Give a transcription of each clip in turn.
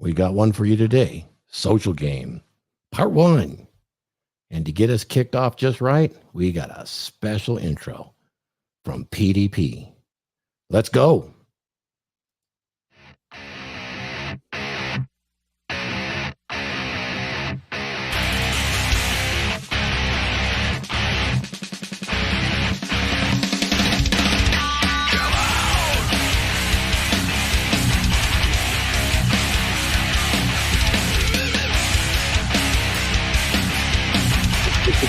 We got one for you today. Social game, part 1. And to get us kicked off just right, we got a special intro from PDP. Let's go.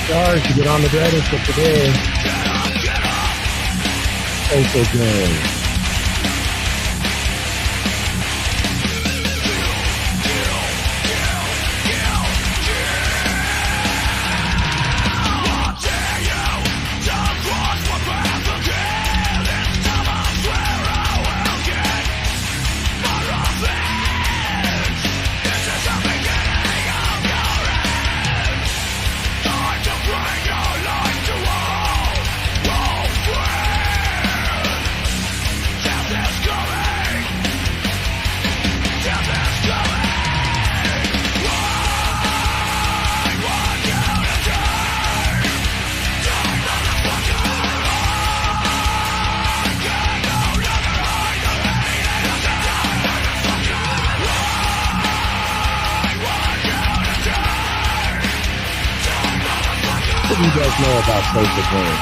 Stars to get on the DragonShip today. Social game. What do you guys know about social games?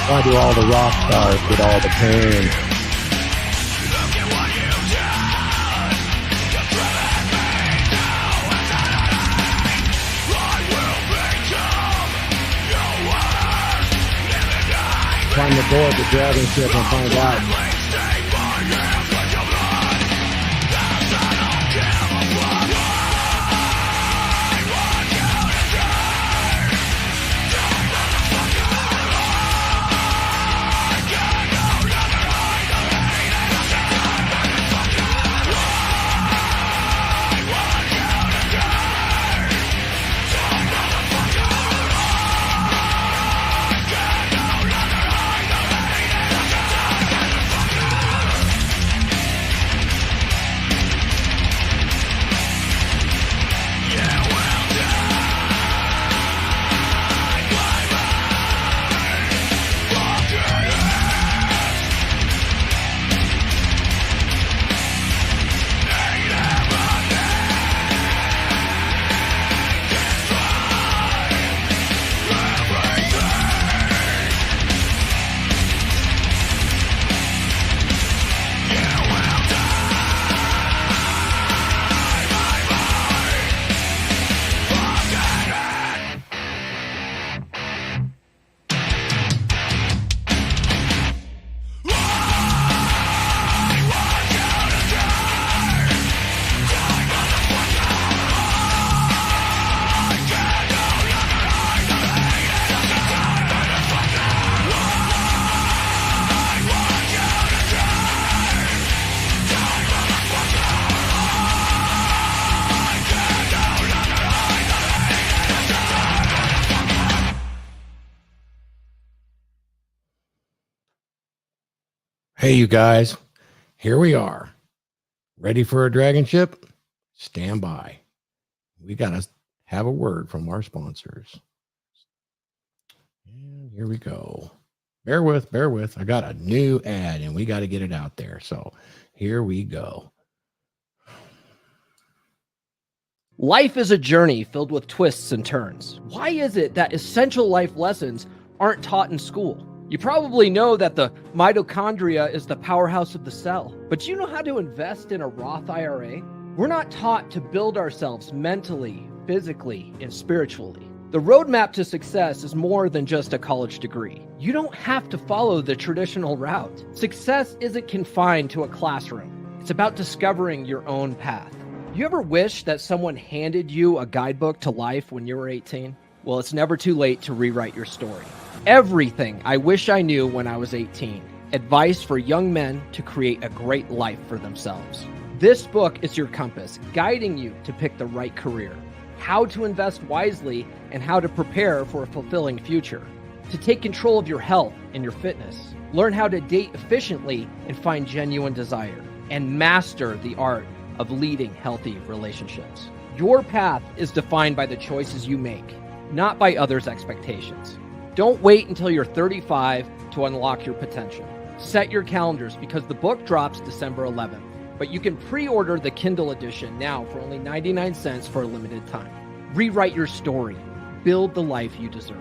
Why do all the rock stars get all the pain? Climb aboard the DragonShip and find out. Hey, you guys, here we are. Ready for a DragonShip? Stand by. We got to have a word from our sponsors. And here we go. Bear with. I got a new ad and we got to get it out there. So here we go. Life is a journey filled with twists and turns. Why is it that essential life lessons aren't taught in school? You probably know that the mitochondria is the powerhouse of the cell, but do you know how to invest in a Roth IRA? We're not taught to build ourselves mentally, physically, and spiritually. The roadmap to success is more than just a college degree. You don't have to follow the traditional route. Success isn't confined to a classroom. It's about discovering your own path. You ever wish that someone handed you a guidebook to life when you were 18? Well, it's never too late to rewrite your story. Everything I wish I knew when I was 18. Advice for young men to create a great life for themselves. This book is your compass, guiding you to pick the right career, how to invest wisely, and how to prepare for a fulfilling future. to take control of your health and your fitness. Learn how to date efficiently and find genuine desire, and master the art of leading healthy relationships. Your path is defined by the choices you make, not by others' expectations. Don't wait until you're 35 to unlock your potential. Set your calendars because the book drops December 11th, but you can pre-order the Kindle edition now for only 99 cents for a limited time. Rewrite your story. Build the life you deserve.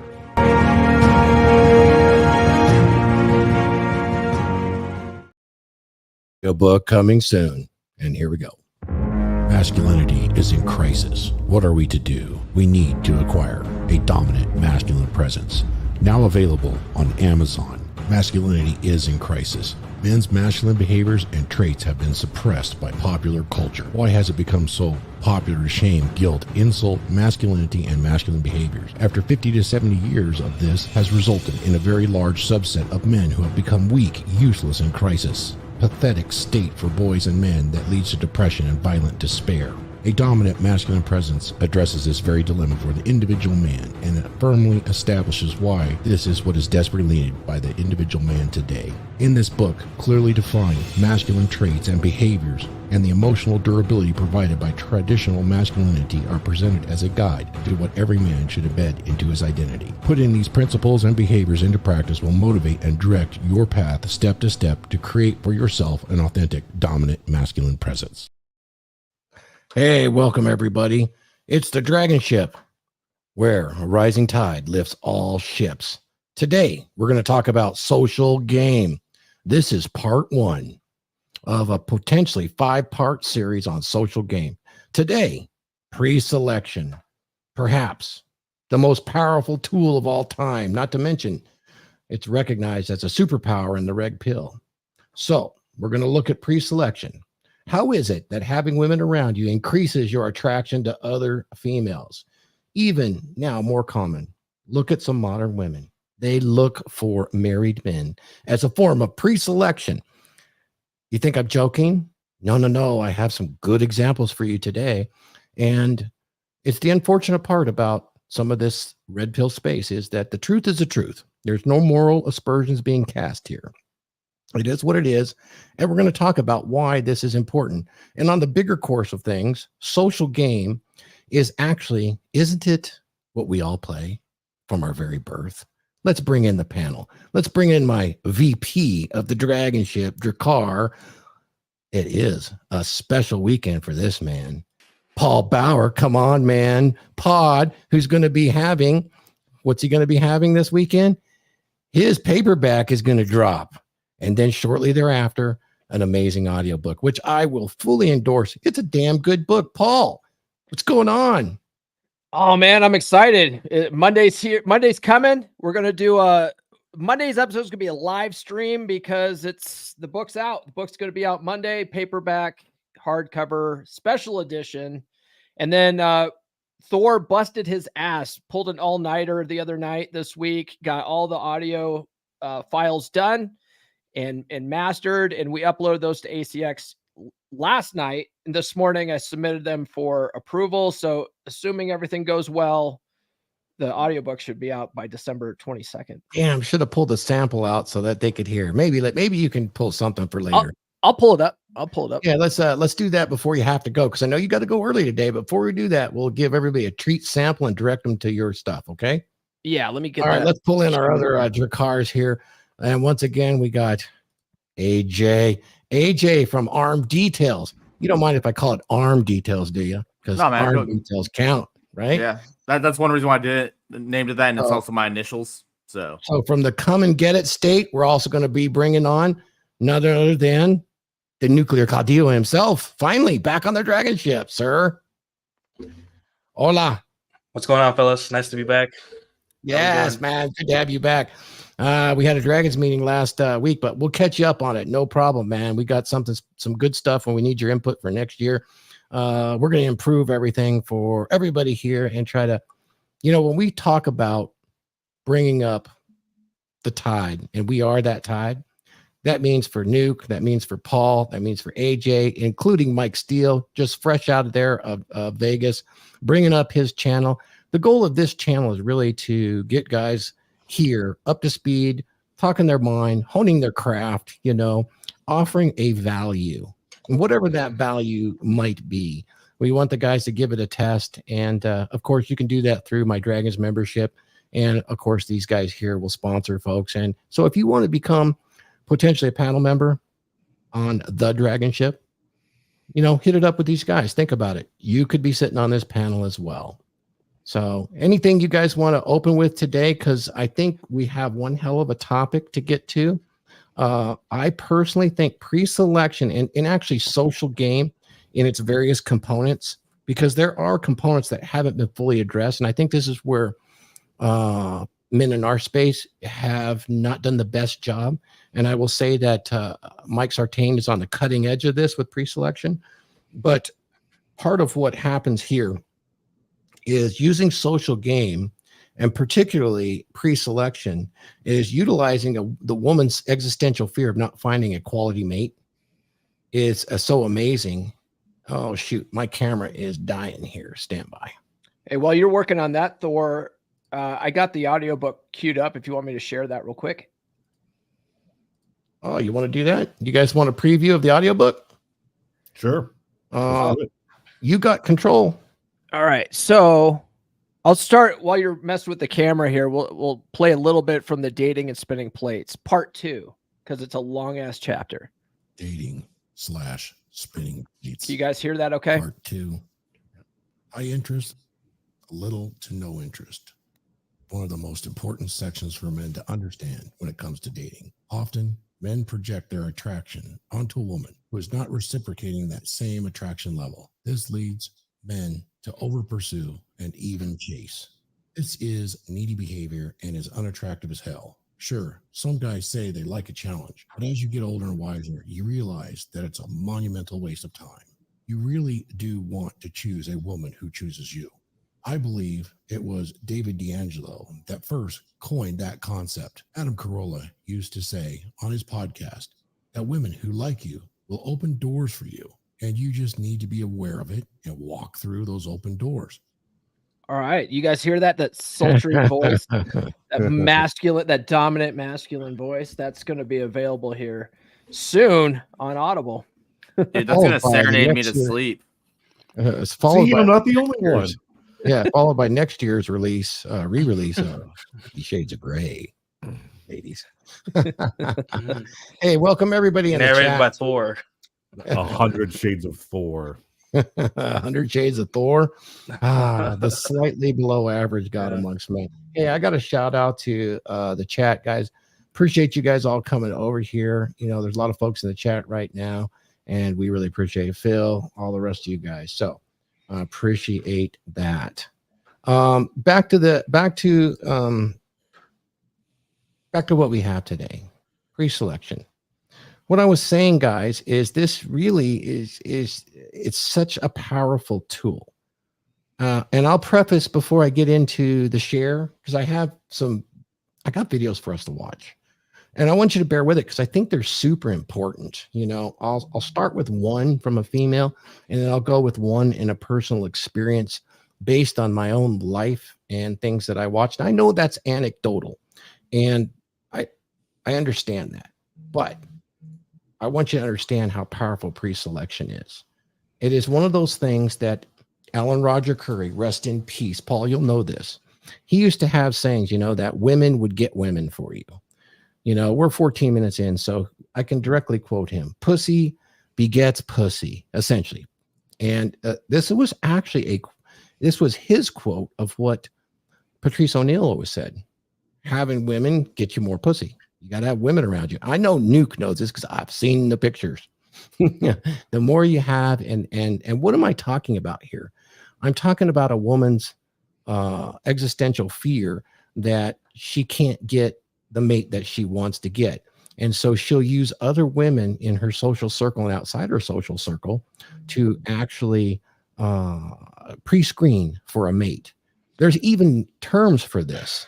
A book coming soon, and here we go. Masculinity is in crisis. What are we to do? We need to acquire a dominant masculine presence. Now available on Amazon. Masculinity is in crisis. Men's masculine behaviors and traits have been suppressed by popular culture. Why has it become so popular to shame, guilt, insult, masculinity, and masculine behaviors? After 50 to 70 years of this has resulted in a very large subset of men who have become weak, useless, and crisis. Pathetic state for boys and men that leads to depression and violent despair. A dominant masculine presence addresses this very dilemma for the individual man, and it firmly establishes why this is what is desperately needed by the individual man today. In this book, clearly defined masculine traits and behaviors and the emotional durability provided by traditional masculinity are presented as a guide to what every man should embed into his identity. Putting these principles and behaviors into practice will motivate and direct your path step to step to create for yourself an authentic, dominant masculine presence. Hey, welcome everybody. It's the DragonShip, where a rising tide lifts all ships. Today, we're going to talk about social game. This is part 1 of a potentially 5-part series on social game. Today, pre-selection, perhaps the most powerful tool of all time, not to mention it's recognized as a superpower in the red pill. So we're going to look at pre-selection. How is it that having women around you increases your attraction to other females? Even now, more common. Look at some modern women. They look for married men as a form of pre-selection. You think I'm joking? No. I have some good examples for you today. And it's the unfortunate part about some of this red pill space is that the truth is the truth. There's no moral aspersions being cast here. It is what it is, and we're going to talk about why this is important. And on the bigger course of things, social game is actually, isn't it what we all play from our very birth? Let's bring in the panel. Let's bring in my VP of the DragonShip, Drakkar. It is a special weekend for this man. Paul Bauer, come on, man. Pod, who's going to be having, what's he going to be having this weekend? His paperback is going to drop. And then shortly thereafter, an amazing audiobook, which I will fully endorse. It's a damn good book. Paul, what's going on? Oh, man, I'm excited. Monday's here. Monday's coming. We're going to do Monday's episode is going to be a live stream because the book's out. The book's going to be out Monday, paperback, hardcover, special edition. And then Thor busted his ass, pulled an all-nighter the other night this week, got all the audio files done and mastered, and we uploaded those to ACX last night, and this morning I submitted them for approval. So assuming everything goes well, the audiobook should be out by December 22nd. Damn, should have pulled a sample out so that they could hear. Maybe you can pull something for later. I'll pull it up. Yeah, let's do that before you have to go, because I know you got to go early today. But before we do that, we'll give everybody a treat sample and direct them to your stuff. Okay. Yeah, let me get all right. Let's pull in our other Drakkars here. And once again, we got AJ from Arm Details. You don't mind if I call it Arm Details, do you? Because Arm Details count, right? Yeah, that's one reason why I did it, named it that, and it's also my initials. So from the come and get it state, we're also going to be bringing on none other than the nuclear Caudillo himself. Finally, back on the DragonShip, sir. Hola. What's going on, fellas? Nice to be back. Yes, man. Good to have you back. We had a Dragons meeting last week, but we'll catch you up on it. No problem, man. We got some good stuff when we need your input for next year. We're going to improve everything for everybody here and try to, when we talk about bringing up the tide, and we are that tide, that means for Nuke, that means for Paul, that means for AJ, including Mike Steele, just fresh out of there of Vegas, bringing up his channel. The goal of this channel is really to get guys here up to speed, talking their mind, honing their craft, offering a value, and whatever that value might be. We want the guys to give it a test. And of course, you can do that through my Dragons membership. And of course, these guys here will sponsor folks. And so if you want to become potentially a panel member on the DragonShip, hit it up with these guys. Think about it. You could be sitting on this panel as well. So anything you guys want to open with today? Because I think we have one hell of a topic to get to. I personally think pre-selection and actually social game in its various components, because there are components that haven't been fully addressed. And I think this is where men in our space have not done the best job. And I will say that Mike Sartain is on the cutting edge of this with pre-selection. But part of what happens here is using social game, and particularly pre-selection, is utilizing the woman's existential fear of not finding a quality mate. Is so amazing. Oh, shoot. My camera is dying here. Stand by. Hey, while you're working on that, Thor, I got the audiobook queued up if you want me to share that real quick. Oh, you want to do that? You guys want a preview of the audiobook? Sure. You got control. All right. So I'll start while you're messing with the camera here. We'll play a little bit from the Dating and Spinning Plates, part 2, because it's a long ass chapter. Dating/spinning plates. Can you guys hear that okay? Part 2. High interest, little to no interest. One of the most important sections for men to understand when it comes to dating. Often, men project their attraction onto a woman who is not reciprocating that same attraction level. This leads men to over-pursue and even chase. This is needy behavior and is unattractive as hell. Sure, some guys say they like a challenge, but as you get older and wiser, you realize that it's a monumental waste of time. You really do want to choose a woman who chooses you. I believe it was David D'Angelo that first coined that concept. Adam Carolla used to say on his podcast that women who like you will open doors for you, and you just need to be aware of it and walk through those open doors. All right. You guys hear that? That sultry voice, that dominant masculine voice. That's going to be available here soon on Audible. Dude, that's going to serenade me to sleep. It's followed by I'm not the only one. Yeah, followed by next year's re-release of 50 Shades of Grey, ladies. Hey, welcome everybody in the Narrated chat. by Thor. 100 Shades of Thor. 100 Shades of Thor. The slightly below average God amongst men. Hey, I got a shout out to the chat, guys. Appreciate you guys all coming over here. There's a lot of folks in the chat right now, and we really appreciate Phil, all the rest of you guys. So I appreciate that. Back to what we have today. Pre-selection. What I was saying, guys, is this really it's such a powerful tool. And I'll preface before I get into the share, because I got videos for us to watch. And I want you to bear with it because I think they're super important. I'll start with one from a female, and then I'll go with one in a personal experience based on my own life and things that I watched. I know that's anecdotal, and I understand that, but I want you to understand how powerful pre-selection is. It is one of those things that Alan Roger Curry, rest in peace, Paul, you'll know this. He used to have sayings, that women would get women for you. We're 14 minutes in, so I can directly quote him. Pussy begets pussy, essentially. And this was his quote of what Patrice O'Neill always said. Having women get you more pussy. You got to have women around you. I know Nuke knows this because I've seen the pictures. The more you have, and what am I talking about here? I'm talking about a woman's existential fear that she can't get the mate that she wants to get. And so she'll use other women in her social circle and outside her social circle to actually pre-screen for a mate. There's even terms for this.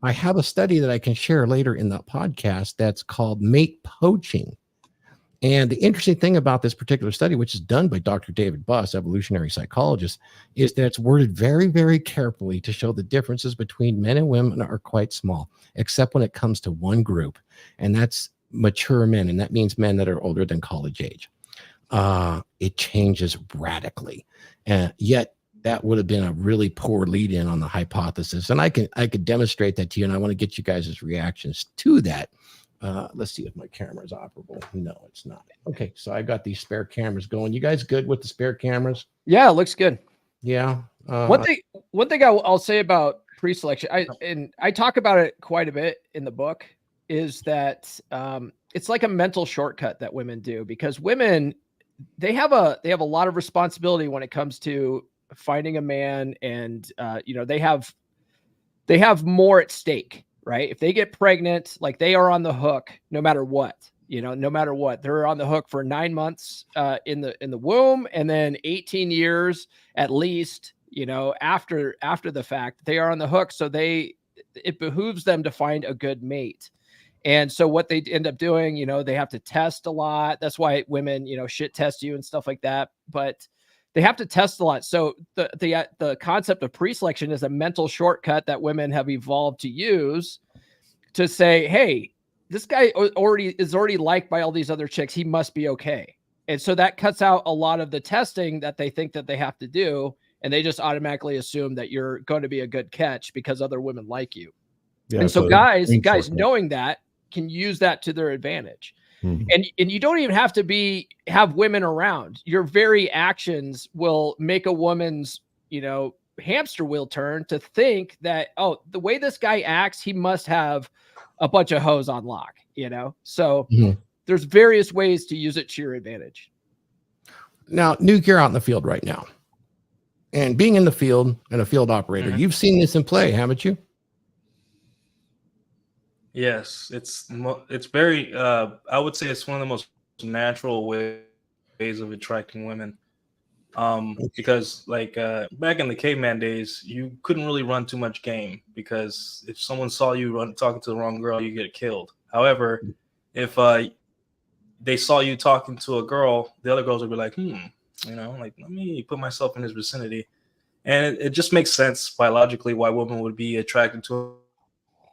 I have a study that I can share later in the podcast that's called mate poaching. And the interesting thing about this particular study, which is done by Dr. David Buss, evolutionary psychologist, is that it's worded very, very carefully to show the differences between men and women are quite small, except when it comes to one group, and that's mature men, and that means men that are older than college age. It changes radically, and yet that would have been a really poor lead-in on the hypothesis. And I could demonstrate that to you, and I want to get you guys' reactions to that. Let's see if my camera is operable. No, it's not. Okay, so I got these spare cameras going. You guys good with the spare cameras? Yeah, it looks good. Yeah. One thing I'll say about pre-selection, I talk about it quite a bit in the book, is that it's like a mental shortcut that women do, because women, they have a lot of responsibility when it comes to finding a man, and they have more at stake. Right? If they get pregnant, like, they are on the hook no matter what, no matter what. They're on the hook for 9 months in the womb, and then 18 years at least, after the fact, they are on the hook. So it behooves them to find a good mate. And so what they end up doing, they have to test a lot. That's why women, shit test you and stuff like that. But they have to test a lot. So the concept of pre-selection is a mental shortcut that women have evolved to use to say, hey, this guy is already liked by all these other chicks. He must be okay. And so that cuts out a lot of the testing that they think that they have to do. And they just automatically assume that you're going to be a good catch because other women like you. Yeah, and so guys knowing that can use that to their advantage. Mm-hmm. And you don't even have to have women around. Your very actions will make a woman's, hamster wheel turn to think that, oh, the way this guy acts, he must have a bunch of hoes on lock, So there's various ways to use it to your advantage. Now, Nuke, you're out in the field right now. And being in the field and a field operator, you've seen this in play, haven't you? Yes, it's very, I would say it's one of the most natural ways of attracting women. Because like back in the caveman days, you couldn't really run too much game, because if someone saw you talking to the wrong girl, you get killed. However, if they saw you talking to a girl, the other girls would be like, let me put myself in his vicinity. And it just makes sense biologically why women would be attracted to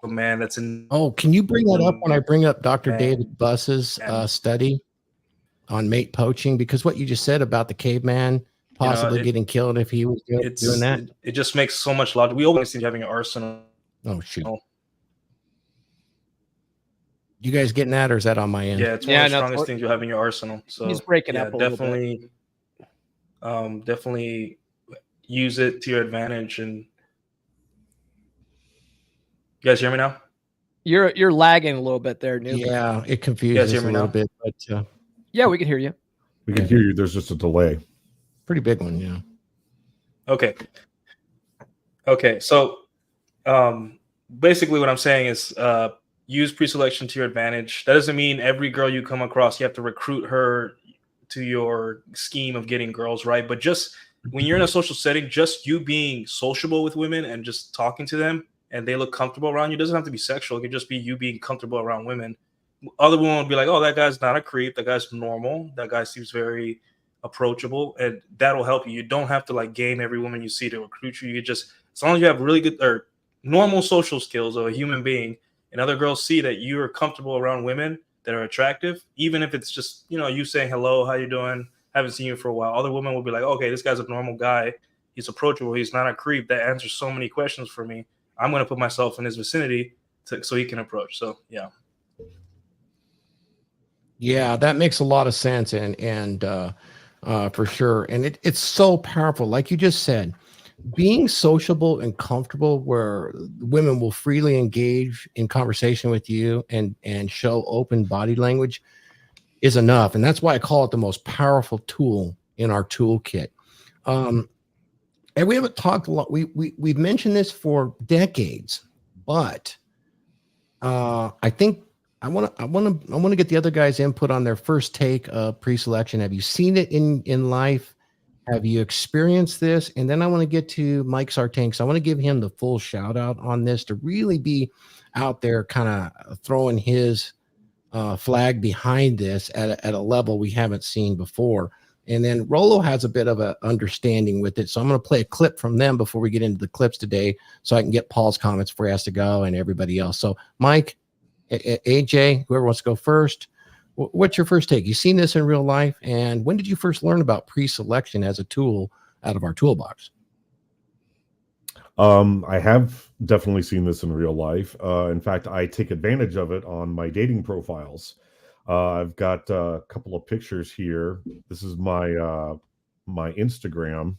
a man that's in. Oh, can you bring that up when I bring up Dr. David Buss's study on mate poaching? Because what you just said about the caveman possibly getting killed if he was doing that. It just makes so much logic. We always see having an arsenal. Oh, shoot. You guys getting that, or is that on my end? Yeah, it's one of the strongest things you have in your arsenal. So he's breaking up a little bit. Definitely use it to your advantage. And you guys hear me now? You're lagging a little bit there, Nuke. Yeah, it confuses us a little bit, but yeah, we can hear you. We can hear you. There's just a delay. Pretty big one, yeah. Okay. So basically what I'm saying is use pre-selection to your advantage. That doesn't mean every girl you come across, you have to recruit her to your scheme of getting girls, right? But just when you're in a social setting, just you being sociable with women and just talking to them and they look comfortable around you, doesn't have to be sexual. It could just be you being comfortable around women. Other women would be like, oh, that guy's not a creep. That guy's normal. That guy seems very approachable, and that'll help you. You don't have to like game every woman you see to recruit you. You just, as long as you have really good or normal social skills of a human being, and other girls see that you are comfortable around women that are attractive, even if it's just, you saying hello, how you doing, haven't seen you for a while. Other women will be like, okay, this guy's a normal guy. He's approachable. He's not a creep. That answers so many questions for me. I'm going to put myself in his vicinity so he can approach. So, yeah. Yeah, that makes a lot of sense. And for sure. And it's so powerful. Like you just said, being sociable and comfortable where women will freely engage in conversation with you and show open body language is enough. And that's why I call it the most powerful tool in our toolkit. And we haven't talked a lot. We've mentioned this for decades, but I think I want to get the other guys' input on their first take of pre-selection. Have you seen it in life? Have you experienced this? And then I want to get to Mike Sartain, because I want to give him the full shout out on this to really be out there kind of throwing his flag behind this at a level we haven't seen before. And then Rolo has a bit of an understanding with it. So I'm going to play a clip from them before we get into the clips today so I can get Paul's comments before he has to go and everybody else. So Mike, AJ, whoever wants to go first, what's your first take? You've seen this in real life. And when did you first learn about pre-selection as a tool out of our toolbox? I have definitely seen this in real life. In fact, I take advantage of it on my dating profiles. I've got a couple of pictures here. This is my my Instagram,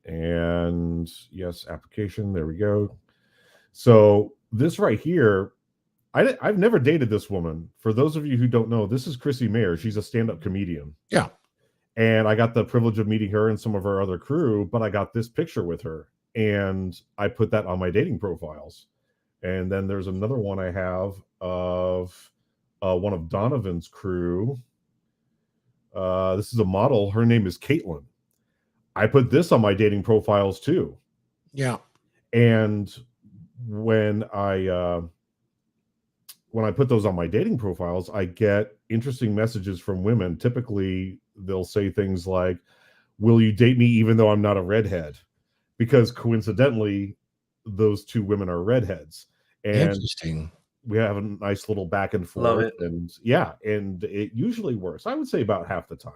and yes, application. There we go. So this right here, I've never dated this woman. For those of you who don't know, this is Chrissy Mayer. She's a stand-up comedian. Yeah. And I got the privilege of meeting her and some of her other crew, but I got this picture with her. And I put that on my dating profiles. And then there's another one I have of one of Donovan's crew. This is a model. Her name is Caitlin. I put this on my dating profiles too. Yeah. And when I put those on my dating profiles, I get interesting messages from women. Typically, they'll say things like, "Will you date me even though I'm not a redhead?" Because coincidentally, those two women are redheads. And interesting. We have a nice little back and forth. Love it. And yeah, and it usually works. I would say about half the time.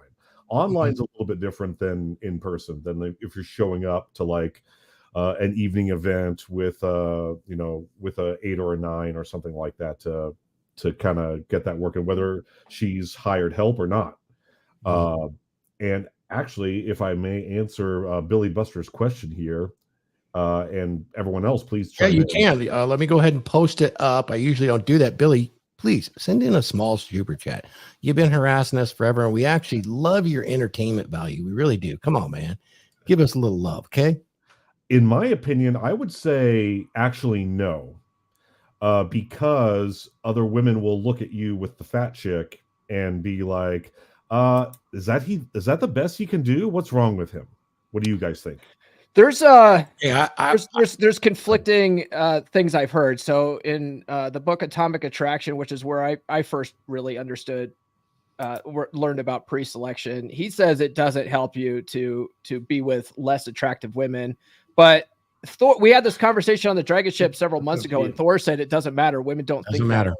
Online's a little bit different than in person, than if you're showing up to like an evening event with with a 8 or a 9 or something like that to kind of get that working, whether she's hired help or not. And actually, if I may answer Billy Buster's question here, and everyone else, please Yeah, chime you in. can. Let me go ahead and post it up. I usually don't do that. Billy, please send in a small super chat. You've been harassing us forever, and we actually love your entertainment value. We really do. Come on, man. Give us a little love, okay? In my opinion, I would say actually no, because other women will look at you with the fat chick and be like, is that the best he can do? What's wrong with him? What do you guys think? There's Yeah, there's conflicting things I've heard. So in the book Atomic Attraction, which is where I first really understood learned about pre-selection, he says it doesn't help you to be with less attractive women. But Thor, we had this conversation on the DragonShip several months ago, and Thor said it doesn't matter. Women don't think doesn't that matter. way.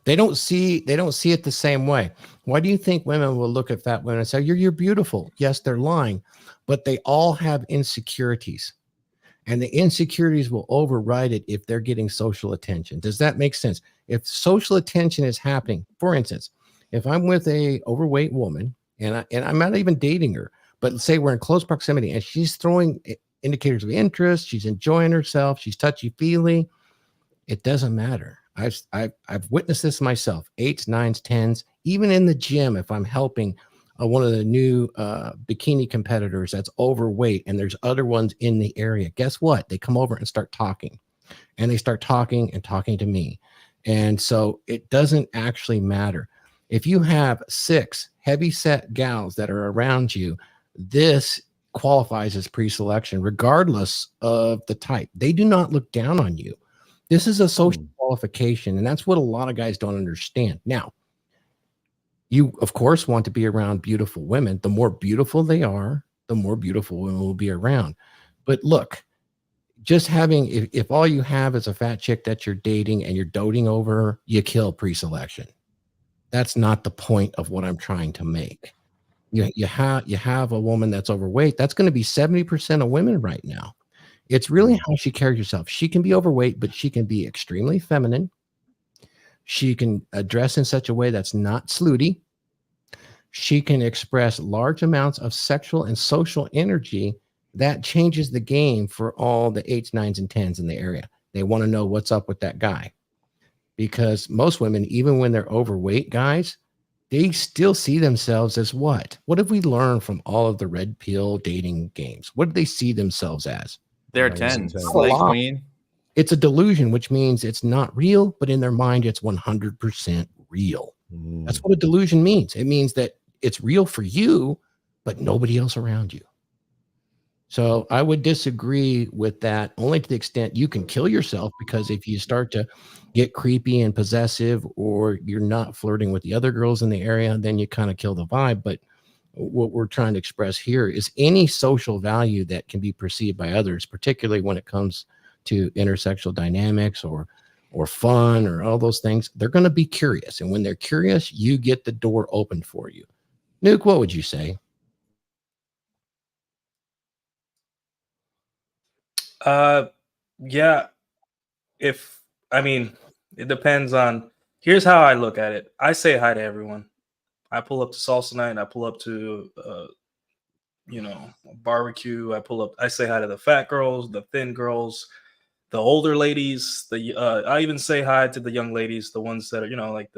They don't see it the same way. Why do you think women will look at fat women and say, you're beautiful? Yes, they're lying, but they all have insecurities, and the insecurities will override it if they're getting social attention. Does that make sense? If social attention is happening, for instance, if I'm with a overweight woman and I'm not even dating her, but let's say we're in close proximity and she's throwing indicators of interest, she's enjoying herself, she's touchy-feely, it doesn't matter. I've witnessed this myself, 8s, 9s, 10s, even in the gym. If I'm helping one of the new bikini competitors that's overweight and there's other ones in the area, guess what? They come over and start talking, and they start talking and talking to me. And so it doesn't actually matter. If you have 6 heavy-set gals that are around you, this qualifies as pre-selection, regardless of the type. They do not look down on you. This is a social qualification, and that's what a lot of guys don't understand. Now, you, of course, want to be around beautiful women. The more beautiful they are, the more beautiful women will be around. But look, just having, if all you have is a fat chick that you're dating and you're doting over her, you kill pre-selection. That's not the point of what I'm trying to make. You have a woman that's overweight. That's going to be 70% of women right now. It's really how she carries herself. She can be overweight, but she can be extremely feminine. She can dress in such a way that's not slutty. She can express large amounts of sexual and social energy that changes the game for all the 8s, 9s, and 10s in the area. They want to know what's up with that guy. Because most women, even when they're overweight guys, they still see themselves as what? What have we learned from all of the red pill dating games? What do they see themselves as? They're Nice 10. and 10. Slay queen. It's a delusion, which means it's not real, but in their mind, it's 100% real. That's what a delusion means. It means that it's real for you, but nobody else around you. So I would disagree with that only to the extent you can kill yourself, because if you start to get creepy and possessive, or you're not flirting with the other girls in the area, then you kind of kill the vibe. But what we're trying to express here is any social value that can be perceived by others, particularly when it comes to intersexual dynamics or fun or all those things, they're going to be curious. And when they're curious, you get the door open for you. Nuke, what would you say? Yeah, if I mean, it depends on. Here's how I look at it. I say hi to everyone. I pull up to salsa night. I pull up to barbecue. I say hi to the fat girls, the thin girls, the older ladies. I even say hi to the young ladies, the ones that are like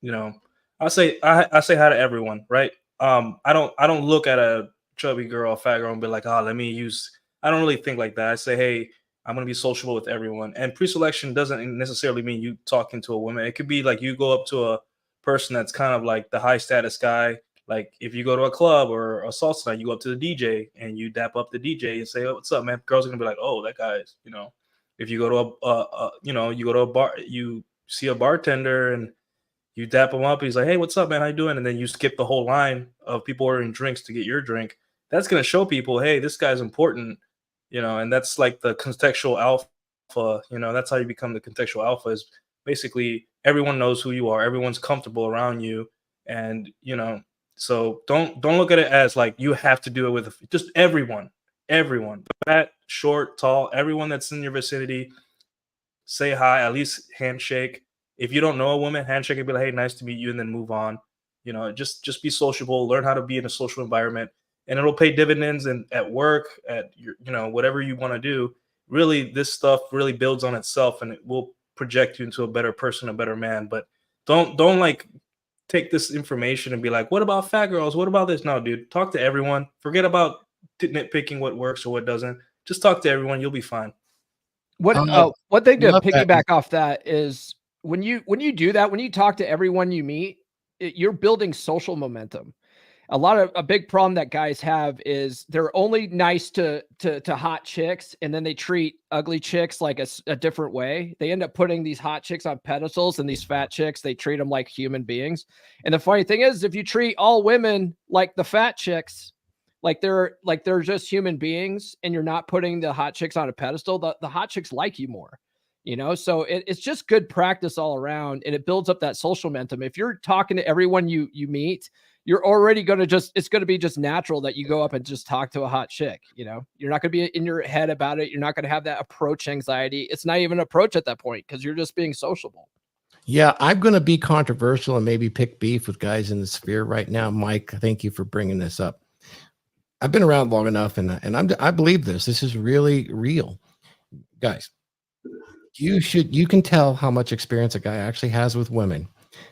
you know. I say hi to everyone, right? I don't look at a chubby girl, a fat girl, and be like, oh, let me use. I don't really think like that. I say, hey, I'm gonna be sociable with everyone. And pre-selection doesn't necessarily mean you talking to a woman. It could be like you go up to a person that's kind of like the high status guy. Like if you go to a club or a salsa night, you go up to the DJ and you dap up the DJ and say, "Oh, what's up, man?" Girls are gonna be like, "Oh, that guy's," If you go to you go to a bar, you see a bartender and you dap him up. He's like, "Hey, what's up, man? How you doing?" And then you skip the whole line of people ordering drinks to get your drink. That's gonna show people, hey, this guy's important, And that's like the contextual alpha. That's how you become the contextual alpha. Is basically everyone knows who you are, everyone's comfortable around you, and So don't look at it as like you have to do it with just everyone, fat, short, tall, everyone that's in your vicinity. Say hi, at least handshake. If you don't know a woman, handshake and be like, "Hey, nice to meet you," and then move on. Just be sociable. Learn how to be in a social environment, and it'll pay dividends. And at work, at your, whatever you want to do, really, this stuff really builds on itself, and it will project you into a better person, a better man. But don't like take this information and be like, "What about fat girls? What about this?" No, dude. Talk to everyone. Forget about nitpicking what works or what doesn't. Just talk to everyone. You'll be fine. One thing to Love that. piggyback off that is when you do that, when you talk to everyone you meet, you're building social momentum. A big problem that guys have is they're only nice to hot chicks, and then they treat ugly chicks like a different way. They end up putting these hot chicks on pedestals, and these fat chicks, they treat them like human beings. And the funny thing is, if you treat all women like the fat chicks, like they're just human beings, and you're not putting the hot chicks on a pedestal, the hot chicks like you more. So it's just good practice all around, and it builds up that social momentum. If you're talking to everyone you meet, you're already going to it's going to be just natural that you go up and just talk to a hot chick. You're not going to be in your head about it. You're not going to have that approach anxiety. It's not even an approach at that point, because you're just being sociable. Yeah, I'm going to be controversial and maybe pick beef with guys in the sphere right now. Mike, thank you for bringing this up. I've been around long enough, and I believe this. This is really real, guys. You can tell how much experience a guy actually has with women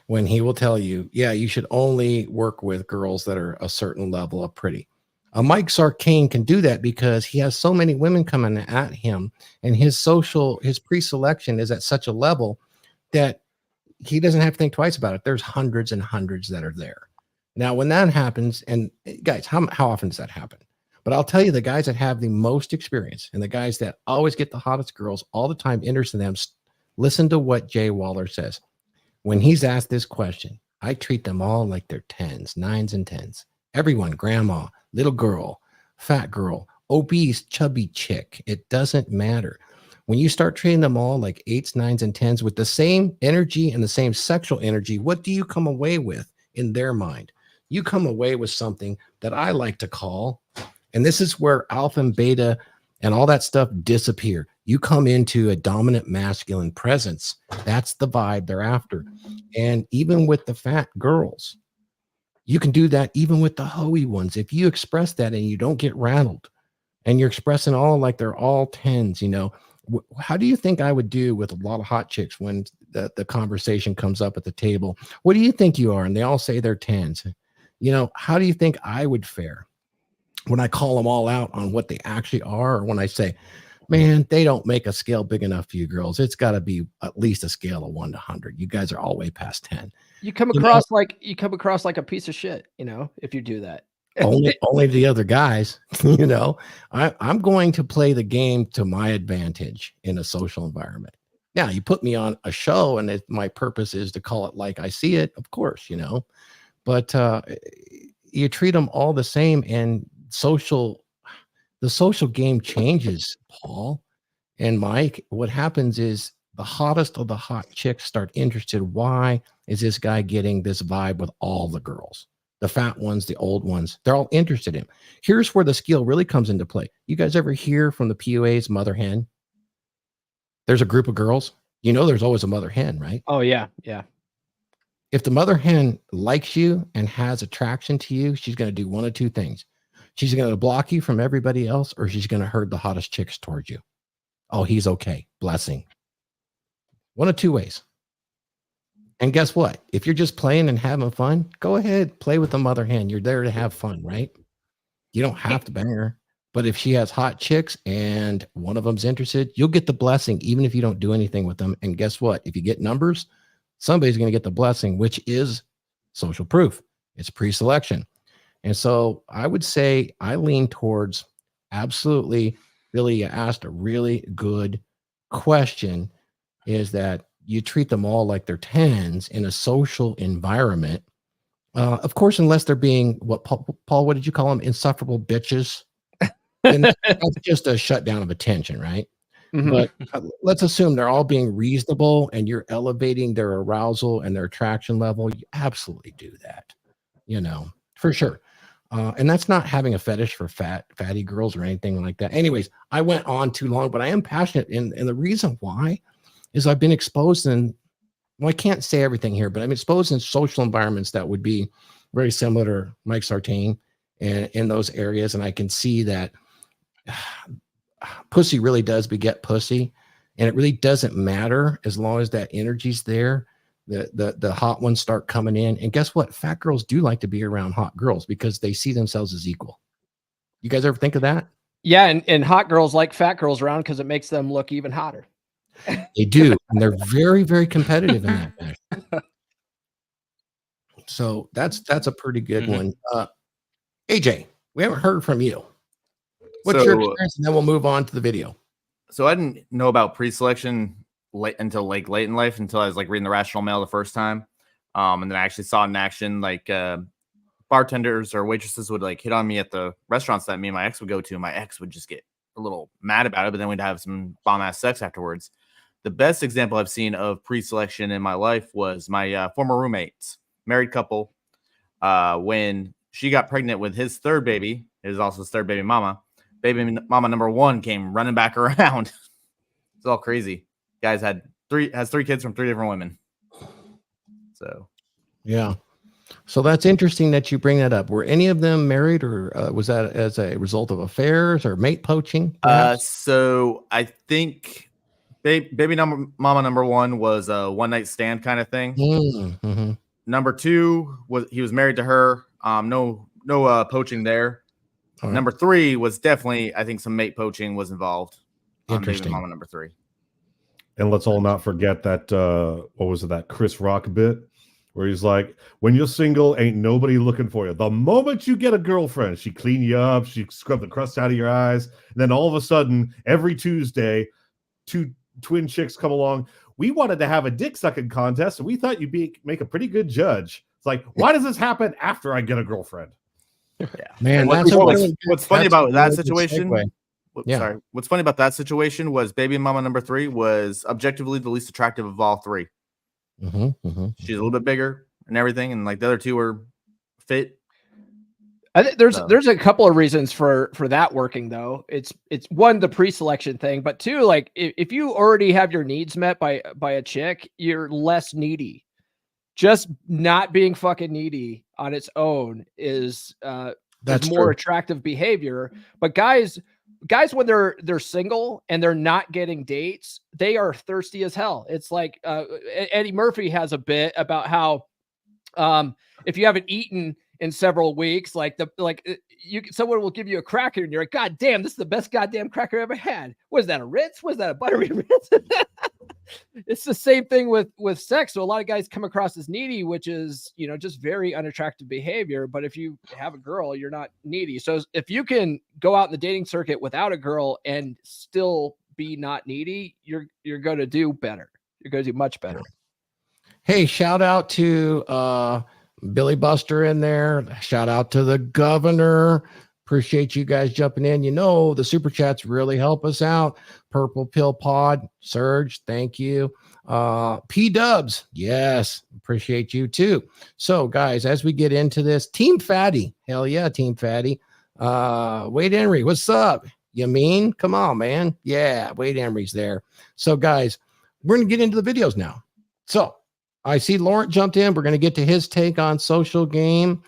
when he will tell you, yeah, you should only work with girls that are a certain level of pretty. Mike Sarkane can do that because he has so many women coming at him, and his pre-selection is at such a level that he doesn't have to think twice about it. There's hundreds and hundreds that are there. Now, when that happens, and guys, how often does that happen? But I'll tell you, the guys that have the most experience and the guys that always get the hottest girls all the time interested in them, listen to what Jay Waller says. When he's asked this question, I treat them all like they're 10s, 9s, and 10s. Everyone, grandma, little girl, fat girl, obese, chubby chick. It doesn't matter. When you start treating them all like 8s, 9s, and 10s with the same energy and the same sexual energy, what do you come away with in their mind? You come away with something that I like to call, and this is where alpha and beta and all that stuff disappear. You come into a dominant masculine presence. That's the vibe they're after. And even with the fat girls, you can do that even with the hoey ones. If you express that and you don't get rattled, and you're expressing all like they're all 10s, how do you think I would do with a lot of hot chicks when the conversation comes up at the table? What do you think you are? And they all say they're 10s. How do you think I would fare when I call them all out on what they actually are? Or when I say, man, they don't make a scale big enough for you girls. It's got to be at least a scale of 1 to 100. You guys are all way past 10. You come across like a piece of shit, if you do that. only the other guys. You know, I'm going to play the game to my advantage in a social environment. Now, you put me on a show, and my purpose is to call it like I see it, of course, you know, but you treat them all the same, and the social game changes, Paul and Mike. What happens is the hottest of the hot chicks start interested. Why is this guy getting this vibe with all the girls? The fat ones, the old ones, they're all interested in. Here's where the skill really comes into play. You guys ever hear from the PUA's mother hen? There's a group of girls. You know, there's always a mother hen, right? Oh, yeah. Yeah. If the mother hen likes you and has attraction to you, she's going to do one of two things. She's going to block you from everybody else, or she's going to herd the hottest chicks towards you. Oh, he's okay. Blessing. One of two ways. And guess what? If you're just playing and having fun, go ahead, play with the mother hen. You're there to have fun, right? You don't have to bang her. But if she has hot chicks and one of them's interested, you'll get the blessing, even if you don't do anything with them. And guess what? If you get numbers, somebody's going to get the blessing, which is social proof. It's pre-selection. And so I would say I lean towards absolutely, Billy, you asked a really good question, is that you treat them all like they're 10s in a social environment. Of course, unless they're being Paul, what did you call them? Insufferable bitches. And that's just a shutdown of attention, right? Mhm. But let's assume they're all being reasonable and you're elevating their arousal and their attraction level. You absolutely do that, you know, for sure. And that's not having a fetish for fatty girls or anything like that. Anyways, I went on too long, but I am passionate. And the reason why is I've been exposed in, well, I can't say everything here, but I'm exposed in social environments that would be very similar to Mike Sartain and in those areas. And I can see that pussy really does beget pussy, and it really doesn't matter as long as that energy's there. The hot ones start coming in, and guess what? Fat girls do like to be around hot girls because they see themselves as equal. You guys ever think of that? Yeah. And hot girls like fat girls around because it makes them look even hotter. They do, and they're very, very competitive in that fashion. So that's a pretty good one. AJ, we haven't heard from you. What's your experience? And then we'll move on to the video. So I didn't know about pre-selection until late in life, until I was like reading the Rational Mail the first time. And then I actually saw it in action, like bartenders or waitresses would like hit on me at the restaurants that me and my ex would go to. And my ex would just get a little mad about it, but then we'd have some bomb ass sex afterwards. The best example I've seen of pre-selection in my life was my former roommate's married couple. When she got pregnant with his third baby, it was also his third baby mama. Baby mama number one came running back around. It's all crazy. Guys has three kids from 3 different women. So, yeah. So that's interesting that you bring that up. Were any of them married, or was that as a result of affairs or mate poaching? So I think baby mama number one was a one night stand kind of thing. Mm-hmm. Number two was he was married to her. No poaching there. Right. Number 3 was definitely, I think, some mate poaching was involved. Interesting. Mama number 3. And let's all not forget that what was it, that Chris Rock bit where he's like, when you're single, ain't nobody looking for you. The moment you get a girlfriend, she clean you up, she scrub the crust out of your eyes, and then all of a sudden, every Tuesday, 2 twin chicks come along. We wanted to have a dick sucking contest, and we thought you'd make a pretty good judge. It's like, why does this happen after I get a girlfriend? Yeah, man. What's funny about that situation? Yeah. What's funny about that situation was baby mama number 3 was objectively the least attractive of all 3. She's a little bit bigger and everything, and like the other 2 were fit. I think there's a couple of reasons for that working though. It's one, the pre-selection thing, but 2, like if you already have your needs met by a chick, you're less needy. Just not being fucking needy on its own is that's more attractive behavior. But guys when they're single and they're not getting dates, they are thirsty as hell. It's like Eddie Murphy has a bit about how if you haven't eaten in several weeks, someone will give you a cracker and you're like, God damn, this is the best goddamn cracker I ever had. Was that a Ritz? Was that a buttery Ritz? it's the same thing with sex. So a lot of guys come across as needy, which is, just very unattractive behavior. But if you have a girl, you're not needy. So if you can go out in the dating circuit without a girl and still be not needy, you're going to do better. You're going to do much better. Hey, shout out to Billy Buster in there. Shout out to the governor. Appreciate you guys jumping in. The super chats really help us out. Purple Pill Pod, Surge, thank you. P Dubs, yes, appreciate you too. So, guys, as we get into this, Team Fatty, hell yeah, Team Fatty. Wade Henry, what's up? You mean? Come on, man. Yeah, Wade Henry's there. So, guys, we're gonna get into the videos now. So, I see Laurent jumped in. We're gonna get to his take on social game.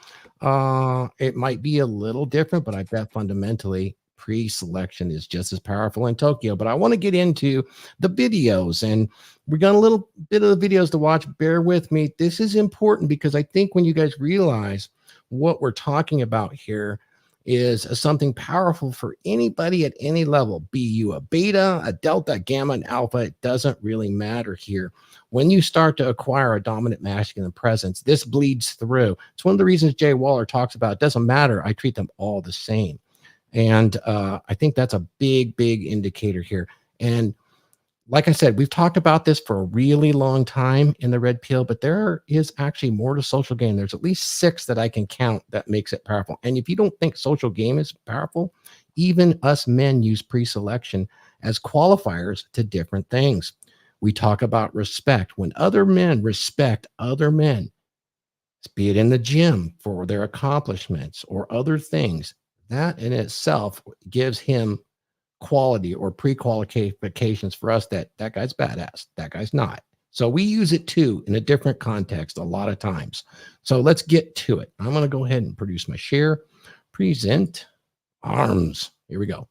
It might be a little different, but I bet fundamentally pre-selection is just as powerful in Tokyo. But I want to get into the videos, and we got a little bit of the videos to watch. Bear with me. This is important because I think when you guys realize what we're talking about here is something powerful for anybody at any level, be you a beta, a delta, gamma, and alpha, it doesn't really matter here. When you start to acquire a dominant masculine presence, this bleeds through. It's one of the reasons Jay Waller talks about it doesn't matter. I treat them all the same. And I think that's a big, big indicator here. And like I said, we've talked about this for a really long time in the Red Pill, but there is actually more to social game. There's at least 6 that I can count that makes it powerful. And if you don't think social game is powerful, even us men use pre-selection as qualifiers to different things. We talk about respect. When other men respect other men, be it in the gym for their accomplishments or other things, that in itself gives him quality or pre-qualifications for us that guy's badass, that guy's not. So we use it too in a different context a lot of times. So let's get to it. I'm going to go ahead and produce my share, present arms. Here we go.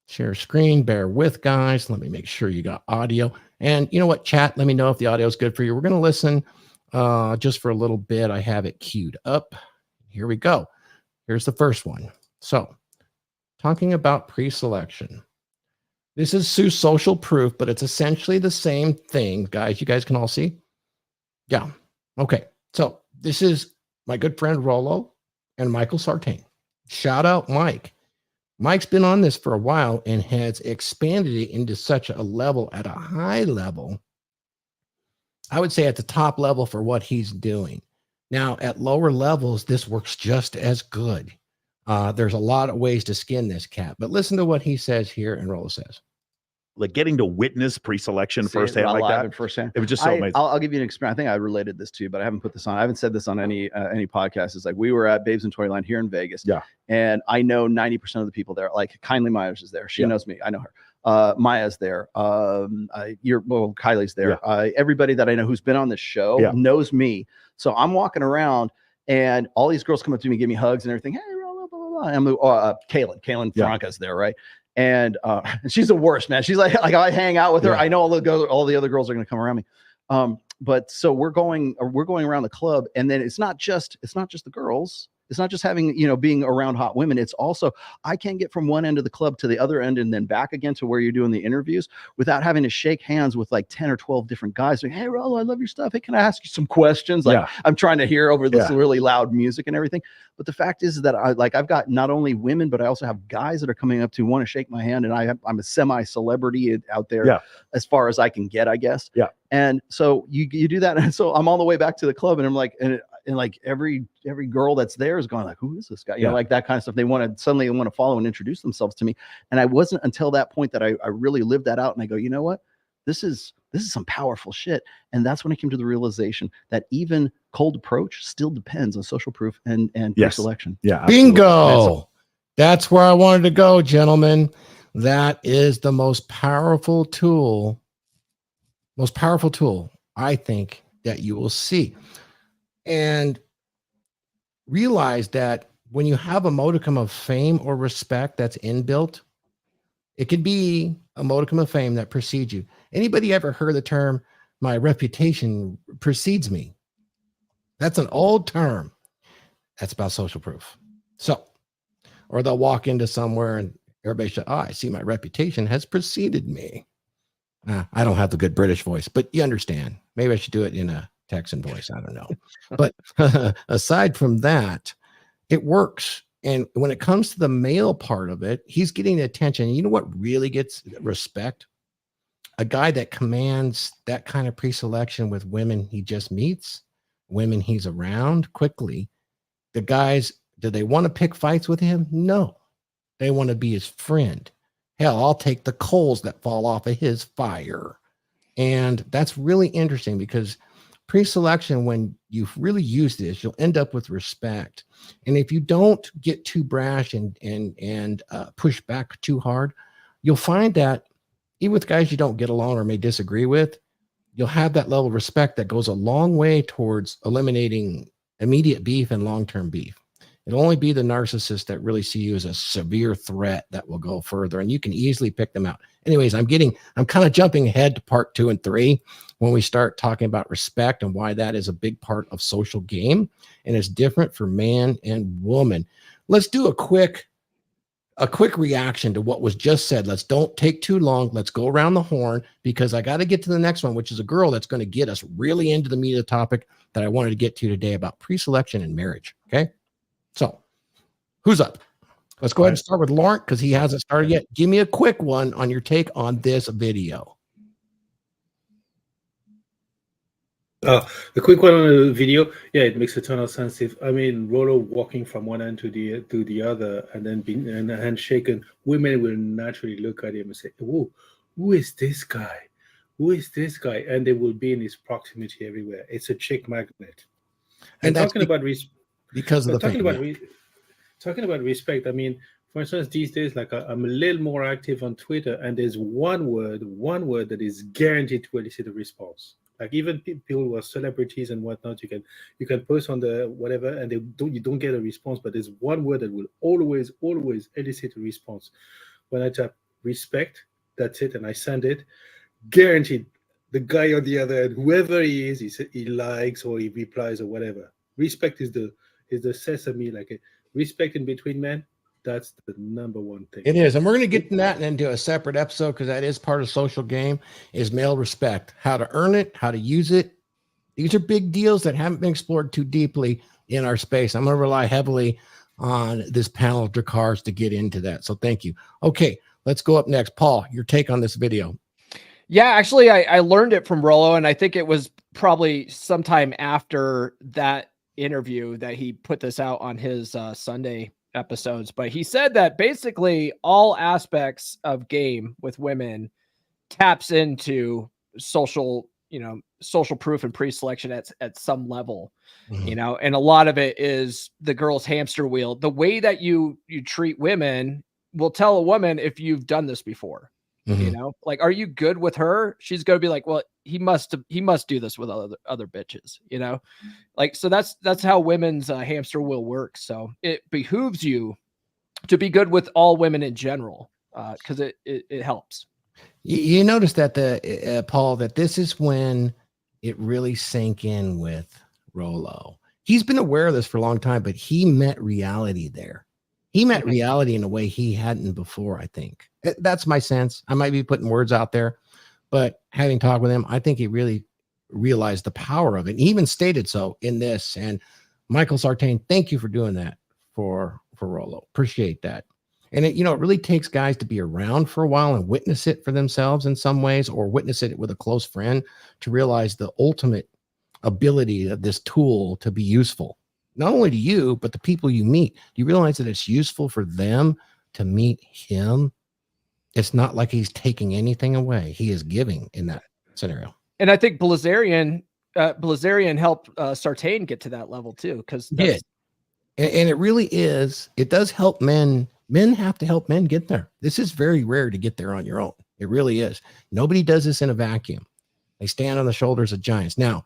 Share screen, bear with guys. Let me make sure you got audio. And you know what, chat, let me know if the audio is good for you. We're going to listen just for a little bit. I have it queued up. Here we go. Here's the first one. So talking about pre-selection. This is Sue's social proof, but it's essentially the same thing. Guys, you guys can all see? Yeah. Okay. So this is my good friend Rollo and Michael Sartain. Shout out Mike. Mike's been on this for a while and has expanded it into such a level, at a high level. I would say at the top level for what he's doing. Now, at lower levels, this works just as good. There's a lot of ways to skin this cat, but listen to what he says here and Rollo says. Like getting to witness pre-selection firsthand like that. Firsthand. It was just so amazing. I'll give you an experience. I think I related this to you, but I haven't put this on. I haven't said this on any podcast. It's like we were at Babes in Toyland here in Vegas. Yeah. And I know 90% of the people there. Like Kindly Myers is there. She knows me. I know her. Maya's there. Kylie's there. Yeah. Everybody that I know who's been on this show knows me. So I'm walking around and all these girls come up to me, give me hugs and everything. Hey, blah, blah, blah, blah. I'm Kaylin Franca's there, right? And she's the worst, man. She's like I hang out with her. I know all the other girls are going to come around me. But so we're going around the club, and then it's not just the girls. It's not just having, being around hot women. It's also, I can't get from one end of the club to the other end and then back again to where you're doing the interviews without having to shake hands with like 10 or 12 different guys. Like, hey, Rollo, I love your stuff. Hey, can I ask you some questions? Like I'm trying to hear over this really loud music and everything. But the fact is that I've got not only women, but I also have guys that are coming up to want to shake my hand. And I'm a semi-celebrity out there as far as I can get, I guess. Yeah. And so you do that. And so I'm on the way back to the club and I'm like, and like every girl that's there is going like, who is this guy? You know, like that kind of stuff. They want to follow and introduce themselves to me. And I wasn't until that point that I really lived that out. And I go, you know what? This is some powerful shit. And that's when I came to the realization that even cold approach still depends on social proof and pre-selection. Yeah. Bingo. That's where I wanted to go, gentlemen. That is the most powerful tool I think that you will see. And realize that when you have a modicum of fame or respect that's inbuilt, it could be a modicum of fame that precedes you. Anybody ever heard the term, my reputation precedes me? That's an old term. That's about social proof. So, or they'll walk into somewhere and everybody should, I see my reputation has preceded me. I don't have the good British voice, but you understand. Maybe I should do it in a Texan voice. I don't know. But aside from that, it works. And when it comes to the male part of it, he's getting attention. You know what really gets respect? A guy that commands that kind of pre-selection with women he just meets, women he's around quickly. The guys, do they want to pick fights with him? No. They want to be his friend. Hell, I'll take the coals that fall off of his fire. And that's really interesting because pre-selection, when you really use this, you'll end up with respect. And if you don't get too brash and push back too hard, you'll find that even with guys you don't get along or may disagree with, you'll have that level of respect that goes a long way towards eliminating immediate beef and long-term beef. It'll only be the narcissist that really see you as a severe threat that will go further, and you can easily pick them out. Anyways, I'm kind of jumping ahead to part 2 and 3 when we start talking about respect and why that is a big part of social game, and it's different for man and woman. Let's do a quick reaction to what was just said. Let's don't take too long. Let's go around the horn because I got to get to the next one, which is a girl that's going to get us really into the meat of the topic that I wanted to get to today about pre-selection and marriage. Okay. So who's up? Let's go ahead and start with Laurent because he hasn't started yet. Give me a quick one on your take on this video. The quick one on the video, yeah, it makes a ton of sense. If I mean Rollo walking from one end to the other and then being and handshaken, women will naturally look at him and say, "Whoa, who is this guy? Who is this guy?" And they will be in his proximity everywhere. It's a chick magnet. And talking about talking about respect. I mean, for instance, these days, like I'm a little more active on Twitter, and there's one word that is guaranteed to elicit a response. Like even people who are celebrities and whatnot, you can post on the whatever, and you don't get a response. But there's one word that will always elicit a response. When I type respect, that's it, and I send it. Guaranteed, the guy on the other end, whoever he is, he likes or he replies or whatever. Respect is the sesame, like respect in between men. That's the number one thing. It is. And we're going to get to that into a separate episode because that is part of social game is male respect, how to earn it, how to use it. These are big deals that haven't been explored too deeply in our space. I'm going to rely heavily on this panel of Drakars to get into that. So thank you. Okay, let's go up next. Paul, your take on this video. Yeah, actually, I learned it from Rollo, and I think it was probably sometime after that interview that he put this out on his Sunday episodes. But he said that basically all aspects of game with women taps into social proof and pre-selection at some level, and a lot of it is the girl's hamster wheel. The way that you treat women will tell a woman if you've done this before. Like, are you good with her? She's going to be like, well, he must do this with other bitches, like, so that's how women's hamster wheel works. So it behooves you to be good with all women in general, because it helps. You notice that Paul, that this is when it really sank in with Rollo. He's been aware of this for a long time, but he met reality there. He met reality in a way he hadn't before, I think. That's my sense. I might be putting words out there, but having talked with him, I think he really realized the power of it. He even stated so in this. And Michael Sartain, thank you for doing that for Rollo. Appreciate that. And it really takes guys to be around for a while and witness it for themselves in some ways, or witness it with a close friend to realize the ultimate ability of this tool to be useful. Not only to you, but the people you meet. Do you realize that it's useful for them to meet him? It's not like he's taking anything away. He is giving in that scenario. And I think Blazarian helped Sartain get to that level too. Because and it really is. It does help men. Men have to help men get there. This is very rare to get there on your own. It really is. Nobody does this in a vacuum. They stand on the shoulders of giants. Now,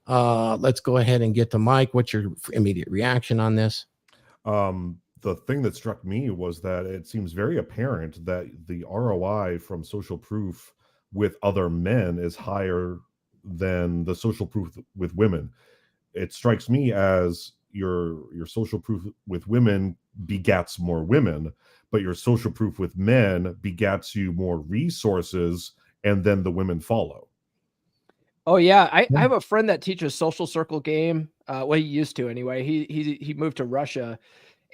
let's go ahead and get to Mike. What's your immediate reaction on this? The thing that struck me was that it seems very apparent that the ROI from social proof with other men is higher than the social proof with women. It strikes me as your social proof with women begats more women, but your social proof with men begats you more resources and then the women follow. Oh yeah, I have a friend that teaches social circle game. Well, he used to anyway. He moved to Russia,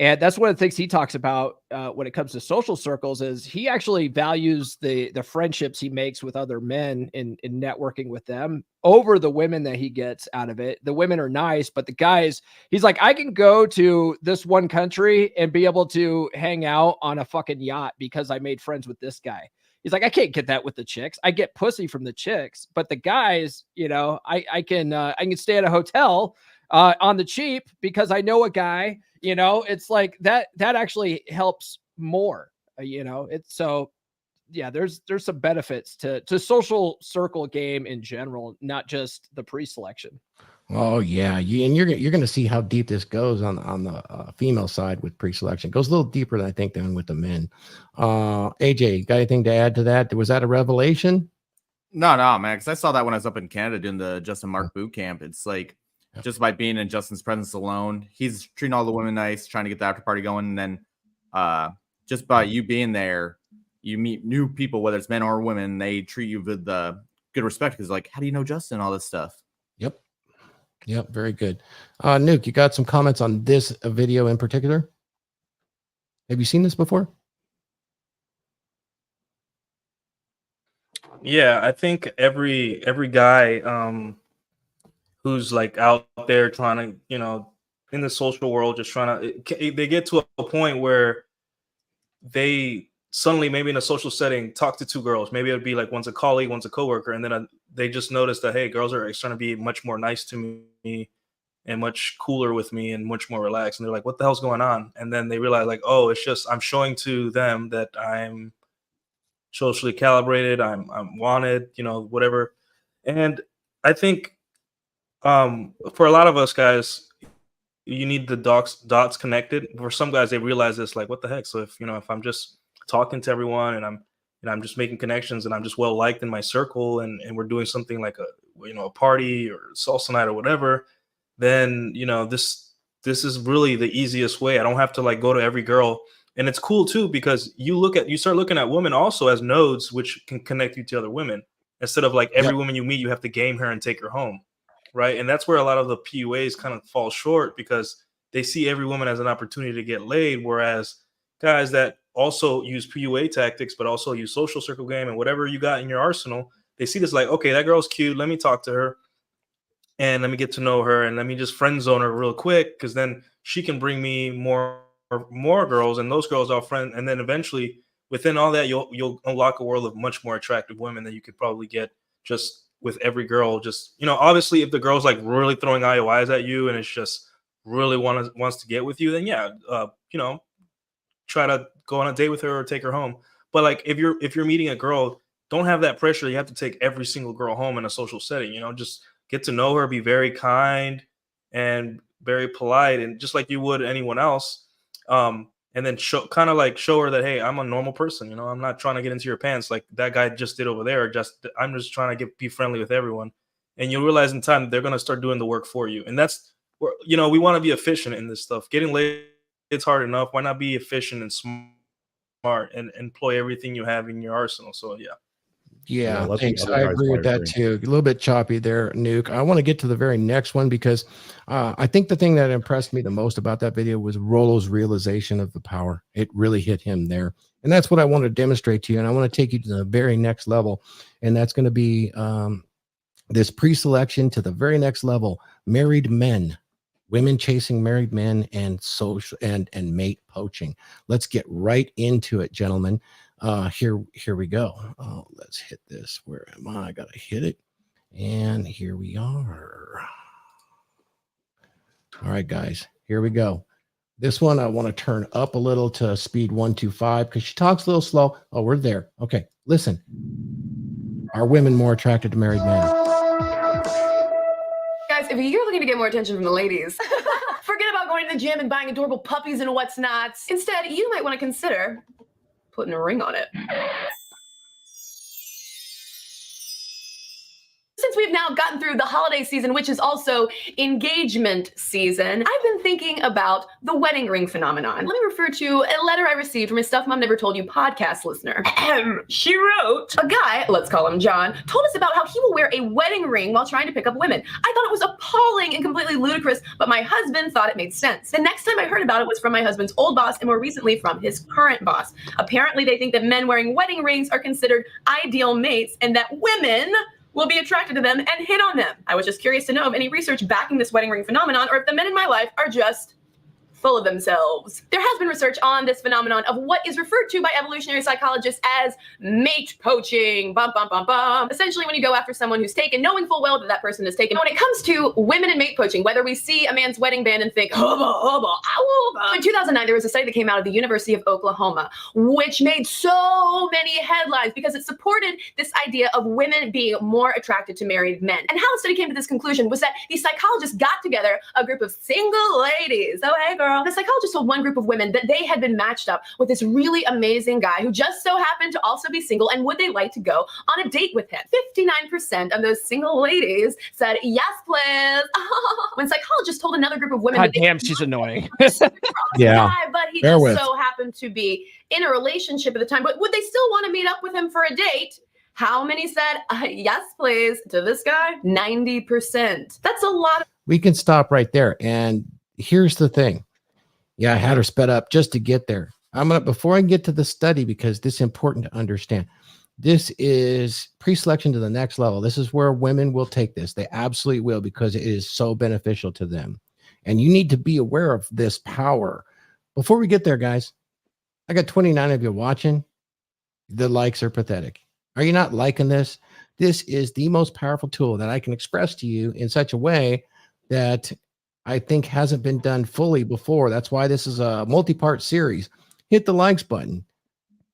and that's one of the things he talks about when it comes to social circles. Is he actually values the friendships he makes with other men in networking with them over the women that he gets out of it. The women are nice, but the guys, he's like, I can go to this one country and be able to hang out on a fucking yacht because I made friends with this guy. He's like, I can't get that with the chicks. I get pussy from the chicks, but the guys, you know, I can stay at a hotel on the cheap because I know a guy. You know, it's like that actually helps more. You know, it's so yeah. There's some benefits to social circle game in general, not just the pre-selection. Oh yeah, and you're going to see how deep this goes on the female side with pre-selection. It goes a little deeper than I think than with the men. AJ, got anything to add to that? Was that a revelation? No, man, because I saw that when I was up in Canada doing the Justin Mark boot camp. It's like just by being in Justin's presence alone, he's treating all the women nice, trying to get the after party going, and then just by you being there, you meet new people, whether it's men or women. They treat you with good respect because, like, how do you know Justin? All this stuff. Yep, very good. Nuke, you got some comments on this video in particular? Have you seen this before? Yeah, I think every guy who's like out there trying to, you know, in the social world, just trying to, they get to a point where they suddenly, maybe in a social setting, talk to two girls. Maybe it'd be like one's a colleague, one's a coworker, and then they just notice that, hey, girls are starting to be much more nice to me and much cooler with me and much more relaxed. And they're like, what the hell's going on? And then they realize, like, oh, it's just I'm showing to them that I'm socially calibrated, I'm wanted, you know, whatever. And I think for a lot of us guys, you need the dots connected. For some guys, they realize this, like, what the heck? So if I'm just talking to everyone and I'm just making connections and I'm just well liked in my circle and we're doing something like a party or salsa night or whatever, then this is really the easiest way. I don't have to like go to every girl. And it's cool too because you start looking at women also as nodes, which can connect you to other women instead of like every woman you meet you have to game her and take her home, right? And that's where a lot of the PUAs kind of fall short because they see every woman as an opportunity to get laid, whereas guys that also use PUA tactics but also use social circle game and whatever you got in your arsenal, they see this like, okay, that girl's cute, let me talk to her and let me get to know her and let me just friend zone her real quick because then she can bring me more girls and those girls are friends, and then eventually within all that you'll unlock a world of much more attractive women than you could probably get just with every girl. Just obviously if the girl's like really throwing IOIs at you and it's just really wants to get with you, then try to go on a date with her or take her home. But like if you're meeting a girl, don't have that pressure you have to take every single girl home in a social setting. Just get to know her, be very kind and very polite and just like you would anyone else. And then show her that, hey, I'm a normal person. I'm not trying to get into your pants like that guy just did over there. I'm just trying to be friendly with everyone. And you'll realize in time they're going to start doing the work for you. And that's where, we want to be efficient in this stuff. Getting laid, it's hard enough. Why not be efficient and smart and employ everything you have in your arsenal? So, yeah. Yeah, thanks. I agree with that too. A little bit choppy there, Nuke. I want to get to the very next one because I think the thing that impressed me the most about that video was Rollo's realization of the power. It really hit him there. And that's what I want to demonstrate to you. And I want to take you to the very next level. And that's going to be this pre-selection to the very next level. Married men, women chasing married men and social and mate poaching. Let's get right into it, gentlemen. Here we go. Let's hit this. Where am I? I gotta hit it. And here we are. All right, guys, here we go. This one I want to turn up a little to speed 125 because she talks a little slow. Oh, we're there. Okay, listen. Are women more attracted to married men? Guys, if you're looking to get more attention from the ladies, forget about going to the gym and buying adorable puppies and what's nots. Instead, you might want to consider putting a ring on it. Since we've now gotten through the holiday season, which is also engagement season, I've been thinking about the wedding ring phenomenon. Let me refer to a letter I received from a Stuff Mom Never Told You podcast listener. She wrote, a guy, let's call him John, told us about how he will wear a wedding ring while trying to pick up women. I thought it was appalling and completely ludicrous, but my husband thought it made sense. The next time I heard about it was from my husband's old boss and more recently from his current boss. Apparently they think that men wearing wedding rings are considered ideal mates and that women will be attracted to them and hit on them. I was just curious to know of any research backing this wedding ring phenomenon or if the men in my life are just full of themselves. There has been research on this phenomenon of what is referred to by evolutionary psychologists as mate poaching. Bum, bum, bum, bum. Essentially, when you go after someone who's taken, knowing full well that that person is taken. When it comes to women and mate poaching, whether we see a man's wedding band and think, hubba, hubba, hubba. In 2009, there was a study that came out of the University of Oklahoma, which made so many headlines because it supported this idea of women being more attracted to married men. And how the study came to this conclusion was that these psychologists got together a group of single ladies. Oh, hey, girl. The psychologist told one group of women that they had been matched up with this really amazing guy who just so happened to also be single, and would they like to go on a date with him? 59% of those single ladies said, yes, please. When psychologists told another group of women, God damn, she's annoying. Yeah. but he Bear just with. so happened to be in a relationship at the time, but would they still want to meet up with him for a date? How many said, yes, please, to this guy? 90%. That's a lot. We can stop right there. And here's the thing. Yeah, I had her sped up just to get there. Before I get to the study, because this is important to understand. This is pre-selection to the next level. This is where women will take this. They absolutely will, because it is so beneficial to them. And you need to be aware of this power. Before we get there, guys, I got 29 of you watching. The likes are pathetic. Are you not liking this? This is the most powerful tool that I can express to you in such a way that I think hasn't been done fully before. That's why this is a multi-part series. Hit the likes button,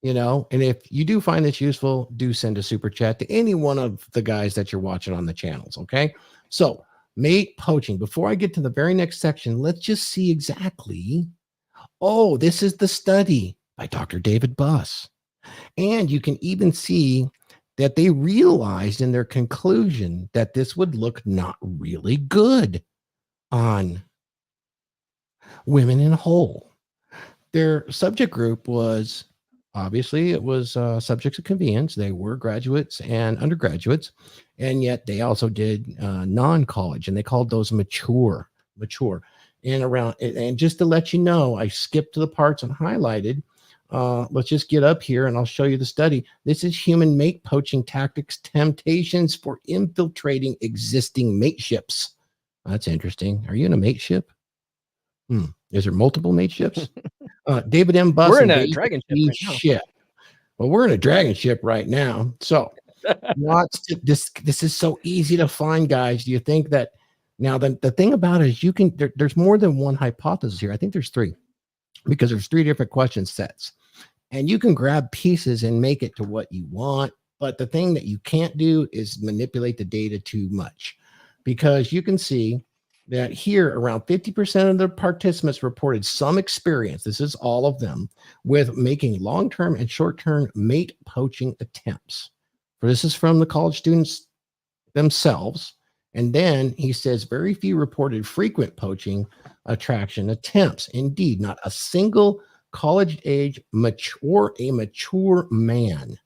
and if you do find this useful, do send a super chat to any one of the guys that you're watching on the channels. Okay. So mate poaching. Before I get to the very next section, let's just see exactly. Oh, this is the study by Dr. David Buss. And you can even see that they realized in their conclusion that this would look not really good on women in whole. Their subject group was, obviously, it was subjects of convenience. They were graduates and undergraduates, and yet they also did non-college, and they called those mature. And just to let you know, I skipped to the parts and highlighted. Let's just get up here and I'll show you the study. This is human mate poaching tactics, temptations for infiltrating existing mateships. That's interesting. Are you in a mateship? Is there multiple mateships? David M. Buss. We're in a dragon ship. Well, we're in a dragon ship right now. So this is so easy to find, guys. Do you think that now the thing about it is there's more than one hypothesis here. I think there's three, because there's three different question sets, and you can grab pieces and make it to what you want. But the thing that you can't do is manipulate the data too much, because you can see that here around 50% of the participants reported some experience, this is all of them, with making long-term and short-term mate poaching attempts. This is from the college students themselves. And then he says very few reported frequent poaching attraction attempts. Indeed, not a single college-age mature man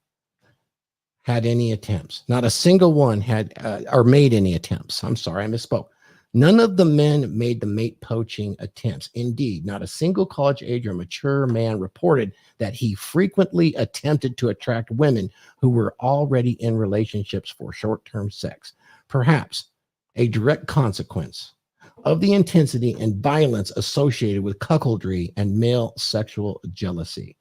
had any attempts. Not a single one had or made any attempts. I'm sorry, I misspoke. None of the men made the mate poaching attempts. Indeed, not a single college-age or mature man reported that he frequently attempted to attract women who were already in relationships for short-term sex. Perhaps a direct consequence of the intensity and violence associated with cuckoldry and male sexual jealousy.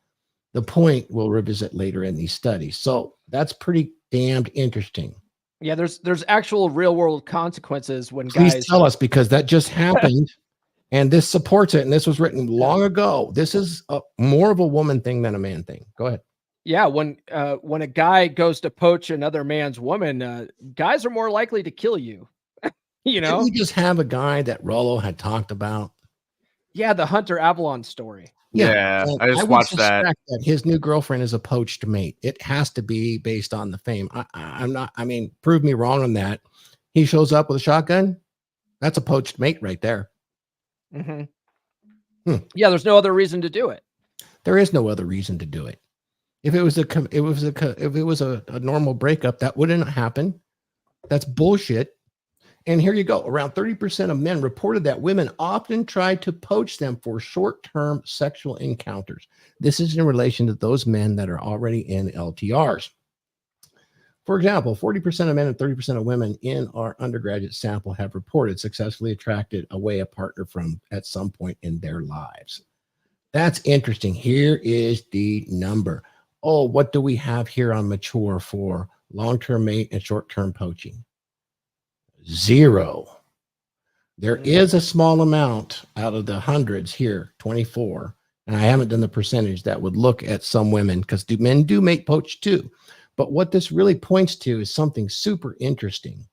The point we'll revisit later in these studies. So that's pretty damned interesting. Yeah, there's actual real world consequences when Please guys tell us, because that just happened and this supports it. And this was written long ago. This is more of a woman thing than a man thing. Go ahead. Yeah, when a guy goes to poach another man's woman, guys are more likely to kill you. Didn't we just have a guy that Rollo had talked about? Yeah, the Hunter Avalon story. Yeah, and I just would watched that. suspect that his new girlfriend is a poached mate. It has to be based on the fame. I'm not. I mean, prove me wrong on that. He shows up with a shotgun. That's a poached mate right there. Yeah, there's no other reason to do it. There is no other reason to do it. If it was a normal breakup, that wouldn't happen. That's bullshit. And here you go. Around 30% of men reported that women often try to poach them for short-term sexual encounters. This is in relation to those men that are already in LTRs. For example, 40% of men and 30% of women in our undergraduate sample have reported successfully attracted away a partner from at some point in their lives. That's interesting. Here is the number. Oh, what do we have here on mature for long-term mate and short-term poaching? 0. There is a small amount out of the hundreds here, 24, and I haven't done the percentage that would look at some women because men do mate poach too. But what this really points to is something super interesting.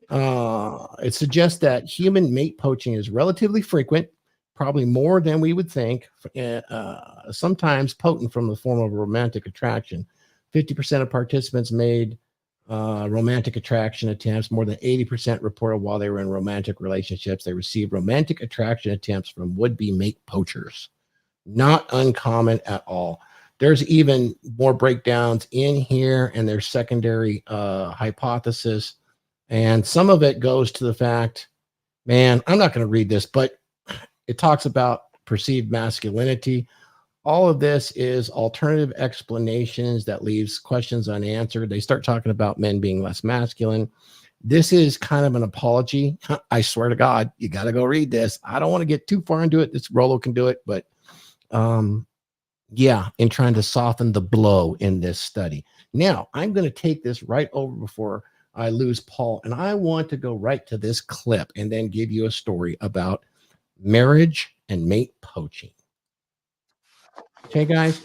It suggests that human mate poaching is relatively frequent, probably more than we would think, sometimes potent from the form of romantic attraction. 50% of participants made romantic attraction attempts. More than 80% reported while they were in romantic relationships, they received romantic attraction attempts from would-be mate poachers. Not uncommon at all. There's even more breakdowns in here, and there's secondary hypothesis. And some of it goes to the fact, man, I'm not going to read this, but it talks about perceived masculinity. All of this is alternative explanations that leaves questions unanswered. They start talking about men being less masculine. This is kind of an apology. I swear to God, you got to go read this. I don't want to get too far into it. This Rollo can do it, but yeah, in trying to soften the blow in this study. Now, I'm going to take this right over before I lose Paul, and I want to go right to this clip and then give you a story about marriage and mate poaching. Okay, guys,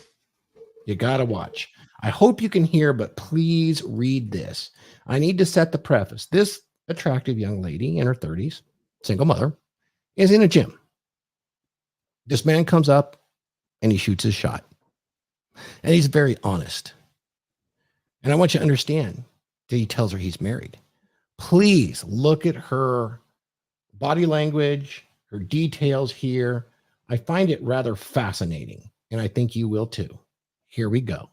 you got to watch. I hope you can hear, but please read this. I need to set the preface. This attractive young lady in her 30s, single mother, is in a gym. This man comes up and he shoots his shot. And he's very honest. And I want you to understand that he tells her he's married. Please look at her body language, her details here. I find it rather fascinating. And I think you will too. Here we go.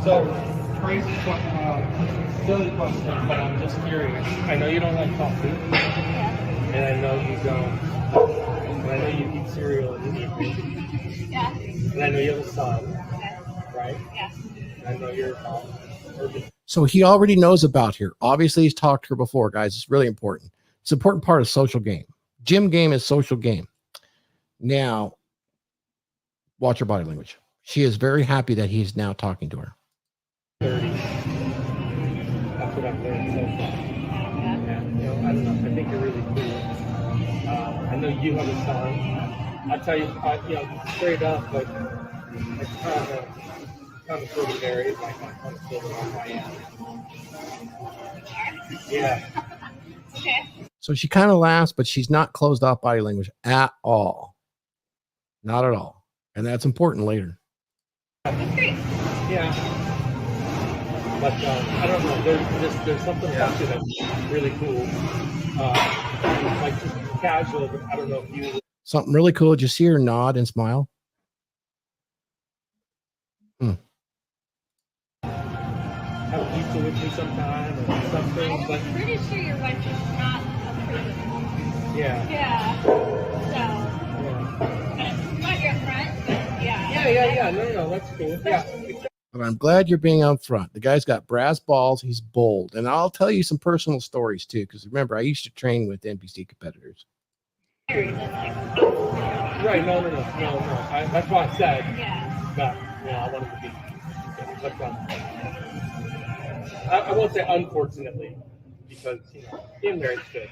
So, crazy, silly question, but I'm just curious. I know you don't like coffee, and I know you don't. And I know you eat cereal in the evening. Yeah. And I know you have a son, right? Yeah. And I know you're urban. So he already knows about her. Obviously, he's talked to her before, guys. It's really important. It's an important part of social game. Gym game is social game. Now, watch her body language. She is very happy that he's now talking to her. 30. That's what I've learned so far. Yeah. You know, I don't know. I think you're really cool. I know you have a son. I tell you, straight up, like, it's kind of sort of married, like I'm kind of sort of on my end. Yeah. Okay. So she kind of laughs, but she's not closed off body language at all. Not at all. And that's important later. That's great. Yeah. But I don't know. There's something about you that's really cool. Like just casual, but I don't know if you. Something really cool. Did you see her nod and smile? Have pizza with me sometime or something. I'm But pretty sure your wife is not approving. yeah. Yeah. So, not your front, but yeah. Yeah. No. That's cool. Yeah. But I'm glad you're being upfront. The guy's got brass balls. He's bold. And I'll tell you some personal stories too. Because remember, I used to train with NPC competitors. Right. No. That's what I said. Yeah. But I wanted to be. But I won't say unfortunately, because being married is good.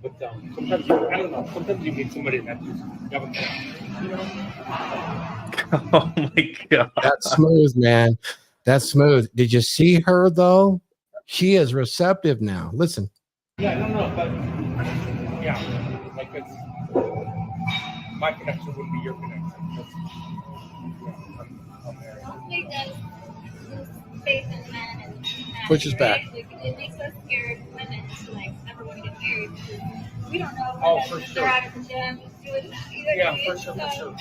But sometimes I don't know. Sometimes you meet somebody that just doesn't. Oh my God. That's smooth, man. That's smooth. Did you see her though? She is receptive now. Listen. Yeah, no, but yeah, like My connection wouldn't be your connection. I'm married. Hopefully does faith in men and Pushes back. Like, it makes us scared women to like never want to get married because we don't know Oh, what for they're sure. out of the gym doing that. You know what I Yeah, mean? for sure. I mean,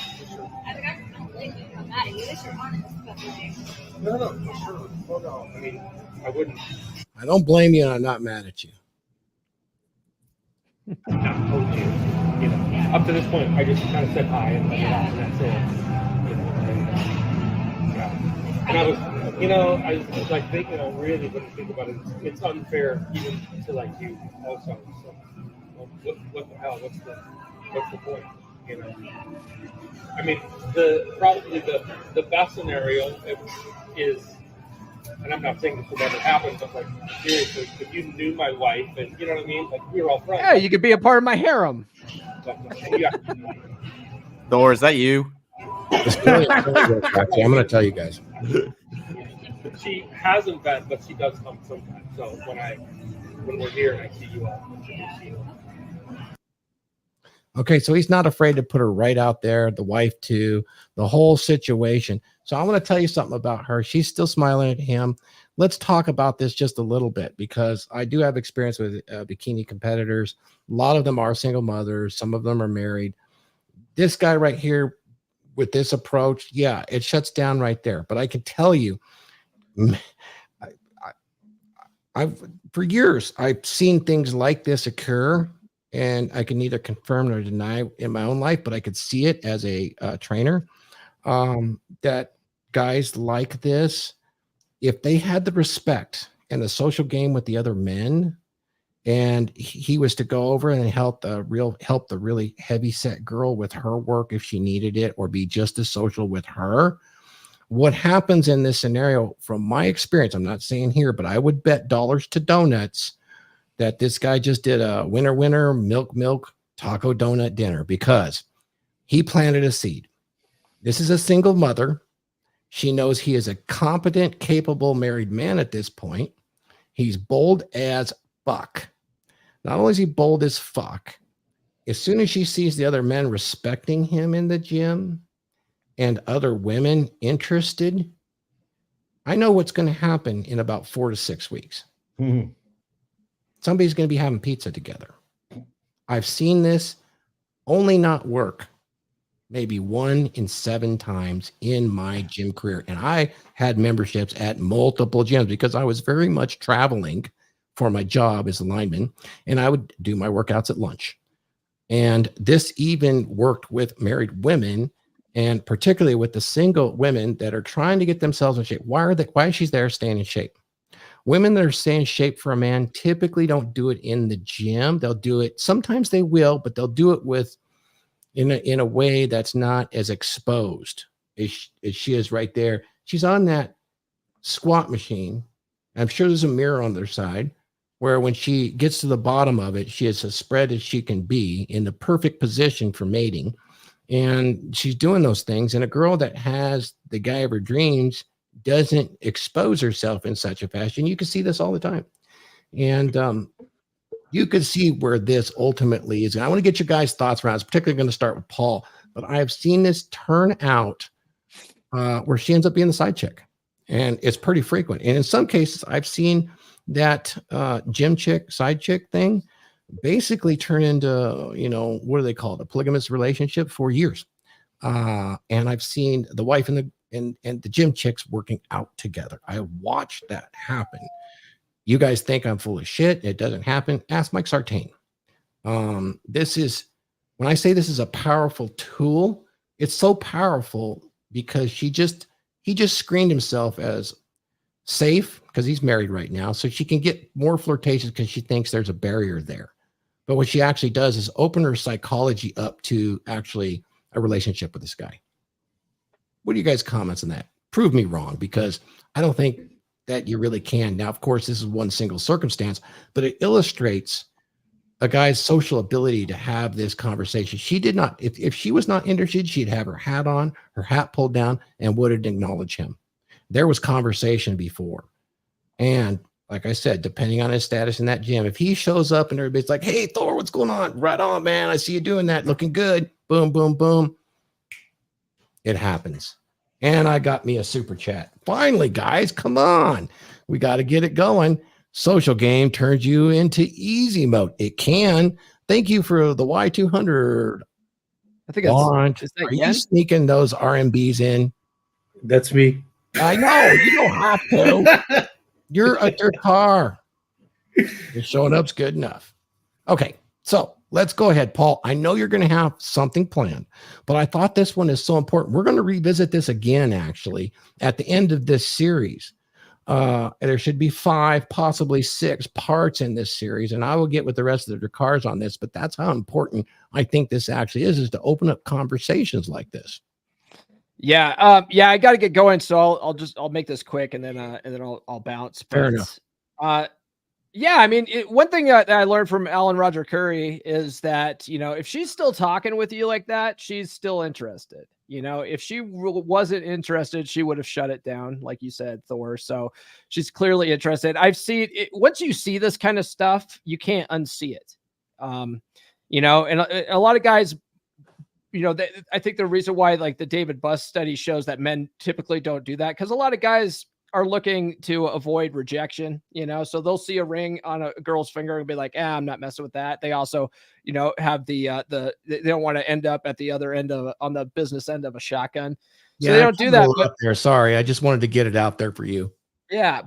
I don't blame you. I'm mad at you. At least you're honest, but like. No, for sure. Oh no, I mean, I wouldn't. I don't blame you, and I'm not mad at you. Not told you. You know, up to this point, I just kind of said hi and let it off, and that's it. You know, and, yeah. And I was, you know, I was like thinking, I really wouldn't think about it. It's unfair even to like you also. So, what the hell? What's the point? You know. I mean, probably the best scenario is. And I'm not saying this will ever happen, but like seriously, if you knew my wife and you know what I mean, like we were all friends. Yeah, you could be a part of my harem. Yeah. Thor, is that you? Actually, I'm going to tell you guys. She hasn't been, but she does come sometimes. So when we're here and I see you all, Okay, so he's not afraid to put her right out there, the wife too, the whole situation. So I want to tell you something about her. She's still smiling at him. Let's talk about this just a little bit because I do have experience with bikini competitors. A lot of them are single mothers. Some of them are married. This guy right here with this approach, yeah, it shuts down right there. But I can tell you, for years, I've seen things like this occur. And I can neither confirm nor deny in my own life, but I could see it as a trainer that guys like this, if they had the respect and the social game with the other men, and he was to go over and help the really heavy set girl with her work if she needed it, or be just as social with her. What happens in this scenario, from my experience, I'm not saying here, but I would bet dollars to donuts that this guy just did a winner, milk, taco donut dinner because he planted a seed. This is a single mother. She knows he is a competent, capable married man at this point. He's bold as fuck. Not only is he bold as fuck, as soon as she sees the other men respecting him in the gym and other women interested, I know what's going to happen in about 4 to 6 weeks. Mm-hmm. Somebody's going to be having pizza together. I've seen this only not work maybe 1 in 7 times in my gym career. And I had memberships at multiple gyms because I was very much traveling for my job as a lineman. And I would do my workouts at lunch. And this even worked with married women, and particularly with the single women that are trying to get themselves in shape. Why is she there staying in shape? Women that are staying in shape for a man typically don't do it in the gym. They'll do it. Sometimes they will, but they'll do it with in a way that's not as exposed as she is right there. She's on that squat machine. I'm sure there's a mirror on their side where when she gets to the bottom of it, she is as spread as she can be in the perfect position for mating. And she's doing those things. And a girl that has the guy of her dreams doesn't expose herself in such a fashion. You can see this all the time. And you can see where this ultimately is. And I want to get your guys' thoughts around. It's particularly going to start with Paul, but I have seen this turn out where she ends up being the side chick. And it's pretty frequent. And in some cases, I've seen that gym chick, side chick thing basically turn into, what do they call it? A polygamous relationship for years. And I've seen the wife and the gym chicks working out together. I watched that happen. You guys think I'm full of shit. It doesn't happen. Ask Mike Sartain. This is, when I say this is a powerful tool, it's so powerful because he just screened himself as safe because he's married right now. So she can get more flirtatious because she thinks there's a barrier there. But what she actually does is open her psychology up to actually a relationship with this guy. What are you guys' comments on that? Prove me wrong, because I don't think that you really can. Now, of course, this is one single circumstance, but it illustrates a guy's social ability to have this conversation. She did not, if she was not interested, she'd have her hat on, her hat pulled down, and wouldn't acknowledge him. There was conversation before. And like I said, depending on his status in that gym, if he shows up and everybody's like, hey, Thor, what's going on? Right on, man. I see you doing that. Looking good. Boom, boom, boom. It happens. And I got me a super chat. Finally, guys, come on. We got to get it going. Social game turns you into easy mode. It can. Thank you for the Y200. I think it's Are you sneaking those RMBs in? That's me. I know. You don't have to. You're at your car. You're showing up's good enough. Okay, so let's go ahead, Paul. I know you're going to have something planned, but I thought this one is so important. We're going to revisit this again, actually, at the end of this series. There should be 5, possibly 6 parts in this series, and I will get with the rest of the cars on this, but that's how important I think this actually is to open up conversations like this. Yeah. I got to get going. So I'll make this quick and then I'll bounce. Fair enough. Yeah. I mean, one thing that I learned from Alan Roger Curry is that, if she's still talking with you like that, she's still interested. If she wasn't interested, she would have shut it down. Like you said, Thor. So she's clearly interested. I've seen it. Once you see this kind of stuff, you can't unsee it. And a lot of guys, I think the reason why like the David Buss study shows that men typically don't do that, because a lot of guys are looking to avoid rejection, so they'll see a ring on a girl's finger and be like, I'm not messing with that. They also, have they don't want to end up at the other end on the business end of a shotgun. So they don't do that. But, sorry, I just wanted to get it out there for you. Yeah.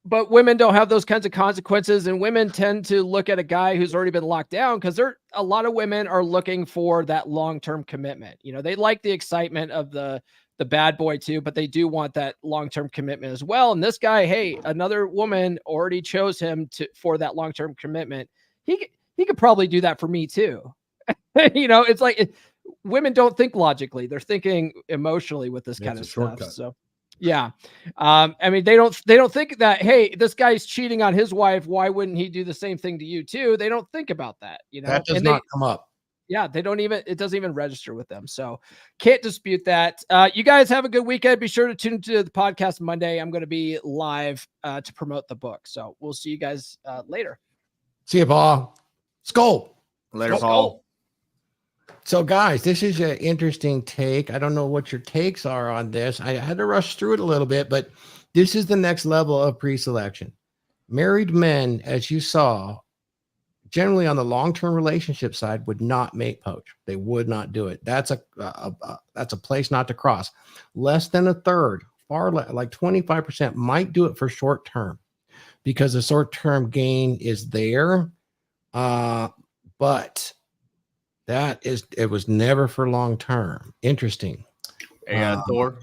But women don't have those kinds of consequences, and women tend to look at a guy who's already been locked down because a lot of women are looking for that long-term commitment. They like the excitement of the bad boy too, but they do want that long-term commitment as well. And this guy, hey, another woman already chose him for that long-term commitment. He could probably do that for me too. It's like women don't think logically; they're thinking emotionally with this kind of stuff. So. Yeah. I mean, they don't think that, hey, this guy's cheating on his wife. Why wouldn't he do the same thing to you too? They don't think about that, That does not come up. Yeah. It doesn't even register with them. So can't dispute that. You guys have a good weekend. Be sure to tune to the podcast Monday. I'm going to be live to promote the book. So we'll see you guys later. See you, Paul. Skull. Later, Paul. So, guys, this is an interesting take. I don't know what your takes are on this. I had to rush through it a little bit, but this is the next level of pre-selection. Married men, as you saw, generally on the long-term relationship side, would not mate poach. They would not do it. That's a place not to cross. Less than a third, like 25%, might do it for short-term because the short-term gain is there, but it was never for long term. Interesting. Hey, Thor,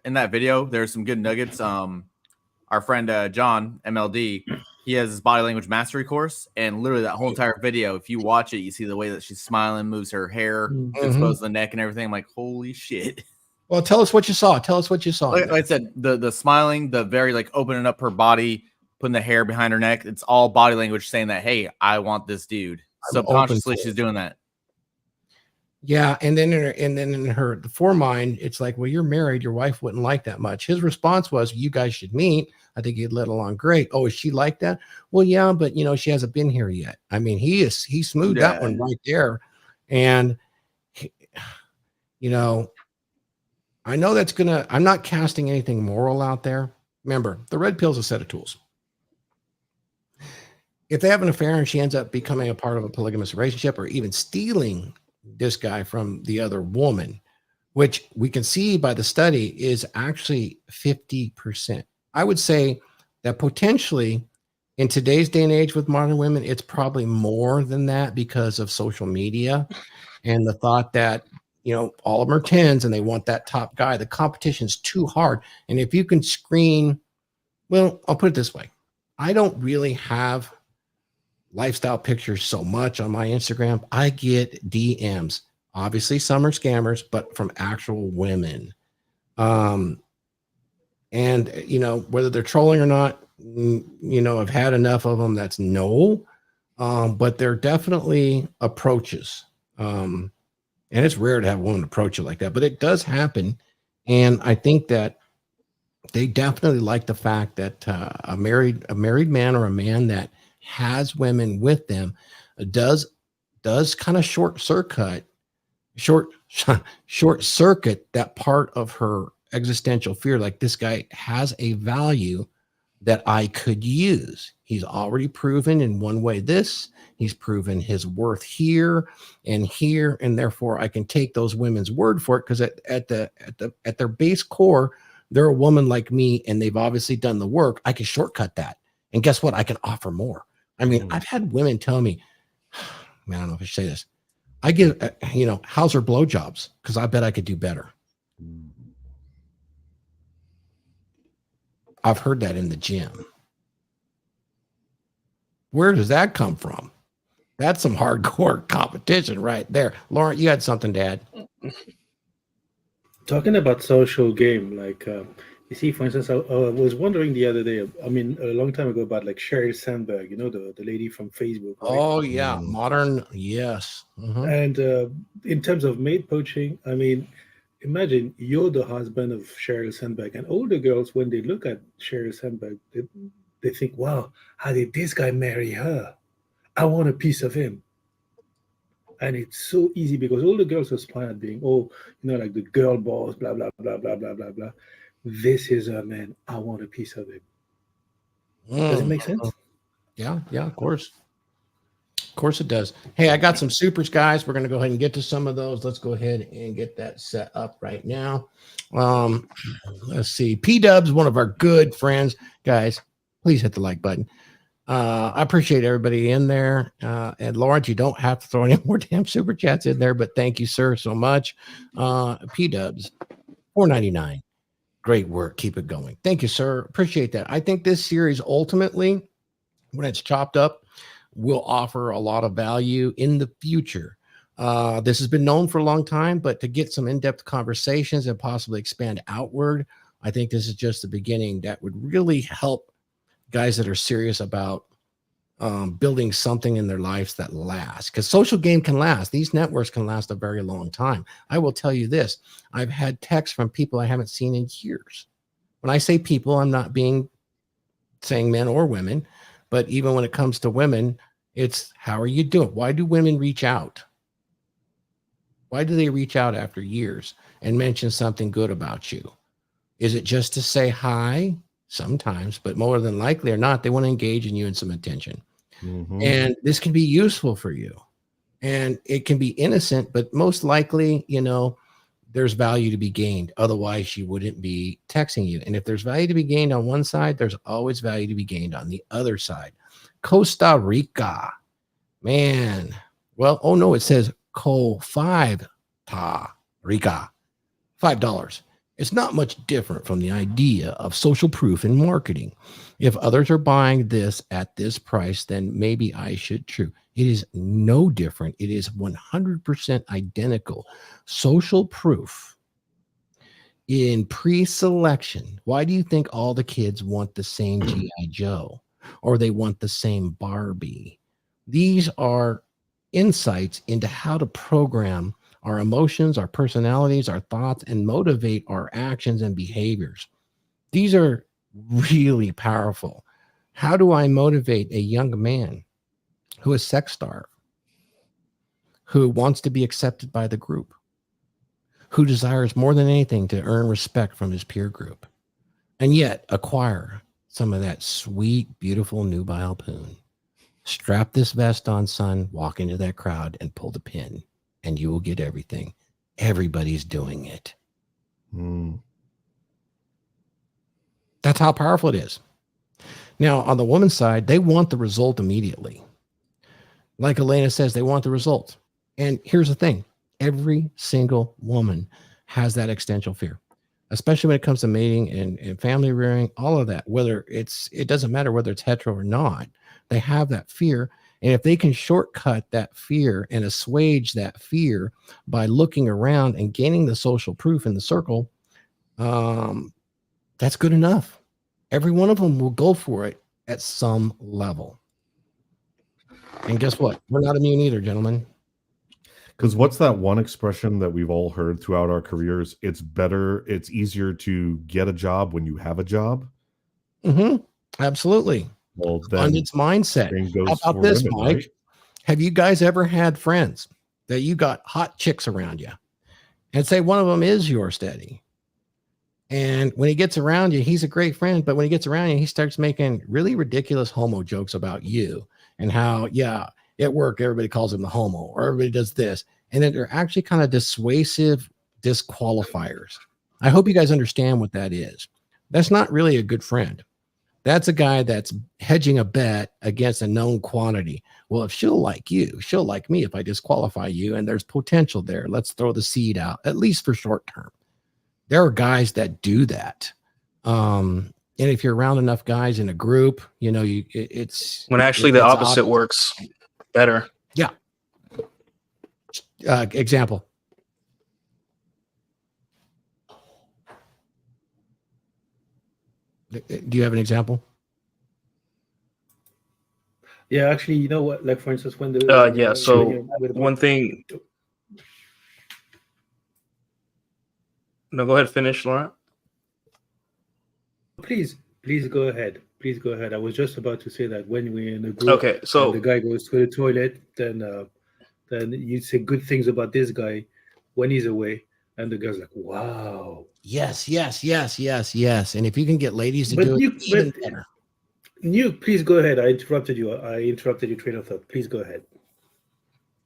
in that video, there's some good nuggets. Our friend John MLD, he has his body language mastery course, and literally that whole entire video, if you watch it, you see the way that she's smiling, moves her hair, exposed to the neck and everything. I'm like, holy shit. Well, tell us what you saw. Like I said, the smiling, the very like opening up her body, putting the hair behind her neck. It's all body language saying that, hey, I want this dude. Subconsciously, she's doing that. Yeah, and then in her foremind, it's like, well, you're married, your wife wouldn't like that much. His response was, you guys should meet. I think you'd let along great. Oh, is she like that? Well, yeah, but she hasn't been here yet. I mean, he smoothed that one right there. And I know I'm not casting anything moral out there. Remember, the red pill's a set of tools. If they have an affair and she ends up becoming a part of a polygamous relationship or even stealing this guy from the other woman, which we can see by the study is actually 50%. I would say that potentially in today's day and age with modern women, it's probably more than that because of social media and the thought that, all of them are 10s and they want that top guy. The competition's too hard. And if you can screen, well, I'll put it this way. I don't really have lifestyle pictures so much on my Instagram. I get DMs. Obviously, some are scammers, but from actual women. And whether they're trolling or not, I've had enough of them. That's no. But they're definitely approaches. And it's rare to have a woman approach you like that, but it does happen. And I think that They definitely like the fact that a married man or a man that has women with them does kind of short circuit that part of her existential fear. Like, this guy has a value that I could use. He's already proven in one way this, he's proven his worth here, and therefore I can take those women's word for it, because at their base core, they're a woman like me, and they've obviously done the work. I can shortcut that. And guess what? I can offer more. I mean, I've had women tell me, man, I don't know if I should say this. I give, how's her blowjobs? Because I bet I could do better. I've heard that in the gym. Where does that come from? That's some hardcore competition right there. Lauren, you had something to add. Talking about social game, like you see, for instance, I was wondering the other day, I mean, a long time ago, about like Sheryl Sandberg, the lady from Facebook. Right? Oh yeah, modern, yes. And in terms of maid poaching, I mean, imagine you're the husband of Sheryl Sandberg, and all the girls, when they look at Sheryl Sandberg, they think, wow, how did this guy marry her? I want a piece of him. And it's so easy because all the girls aspire at being, like the girl boss, blah, blah, blah, blah, blah, blah, blah. This is a man. I want a piece of him. Does it make sense? Yeah, of course. Of course it does. Hey, I got some supers, guys. We're going to go ahead and get to some of those. Let's go ahead and get that set up right now. Let's see. P-Dub's one of our good friends. Guys, please hit the like button. I appreciate everybody in there. And Lawrence, you don't have to throw any more damn super chats in there, but thank you, sir, so much. P-Dubs, $4.99. Great work. Keep it going. Thank you, sir. Appreciate that. I think this series ultimately, when it's chopped up, will offer a lot of value in the future. This has been known for a long time, but to get some in-depth conversations and possibly expand outward, I think this is just the beginning that would really help guys that are serious about building something in their lives that lasts, because social game can last. These networks can last a very long time. I will tell you this. I've had texts from people I haven't seen in years. When I say people, I'm not saying men or women, but even when it comes to women, it's how are you doing? Why do women reach out? Why do they reach out after years and mention something good about you? Is it just to say hi? Sometimes, but more than likely or not, they want to engage in you in some attention. And this can be useful for you. And it can be innocent, but most likely, there's value to be gained. Otherwise, she wouldn't be texting you. And if there's value to be gained on one side, there's always value to be gained on the other side. Costa Rica. Man. Well, oh no, it says Costa Rica. $5. It's not much different from the idea of social proof in marketing. If others are buying this at this price, then maybe I should too. It is no different. It is 100% identical. Social proof in pre-selection. Why do you think all the kids want the same G.I. Joe or they want the same Barbie? These are insights into how to program our emotions, our personalities, our thoughts, and motivate our actions and behaviors. These are really powerful. How do I motivate a young man who is sex starved, who wants to be accepted by the group, who desires more than anything to earn respect from his peer group, and yet acquire some of that sweet, beautiful nubile poon? Strap this vest on, son, walk into that crowd and pull the pin, and you will get everything. Everybody's doing it. That's how powerful it is. Now, on the woman's side, they want the result immediately. Like Elena says, they want the result. And here's the thing. Every single woman has that existential fear, especially when it comes to mating and family rearing, all of that. It doesn't matter whether it's hetero or not. They have that fear. And if they can shortcut that fear and assuage that fear by looking around and gaining the social proof in the circle, that's good enough. Every one of them will go for it at some level. And guess what? We're not immune either, gentlemen. Because what's that one expression that we've all heard throughout our careers? It's easier to get a job when you have a job. Absolutely. Well, then Abundance mindset. same goes How about for this, women, Mike? right? Have you guys ever had friends that you got hot chicks around you, and say one of them is your steady? And when he gets around you, he's a great friend. But when he gets around you, he starts making really ridiculous homo jokes about you and how, yeah, at work, everybody calls him the homo, or everybody does this. And then they're actually kind of dissuasive disqualifiers. I hope you guys understand what that is. That's not really a good friend. That's a guy that's hedging a bet against a known quantity. Well, if she'll like you, she'll like me if I disqualify you, and there's potential there. Let's throw the seed out, at least for short term. There are guys that do that. And if you're around enough guys in a group, you know, it's when actually the opposite works better. Yeah. Example. Do you have an example? Yeah, actually, you know what? Like, for instance, when the so one thing. No, go ahead. Finish, Laura. Please go ahead. Please go ahead. I was just about to say that when we're in a group, okay, so and the guy goes to the toilet, then you say good things about this guy when he's away, and the guy's like, "Wow." Yes. And if you can get ladies to do it, even better. Nuke, please go ahead. I interrupted you. I interrupted your train of thought. Please go ahead.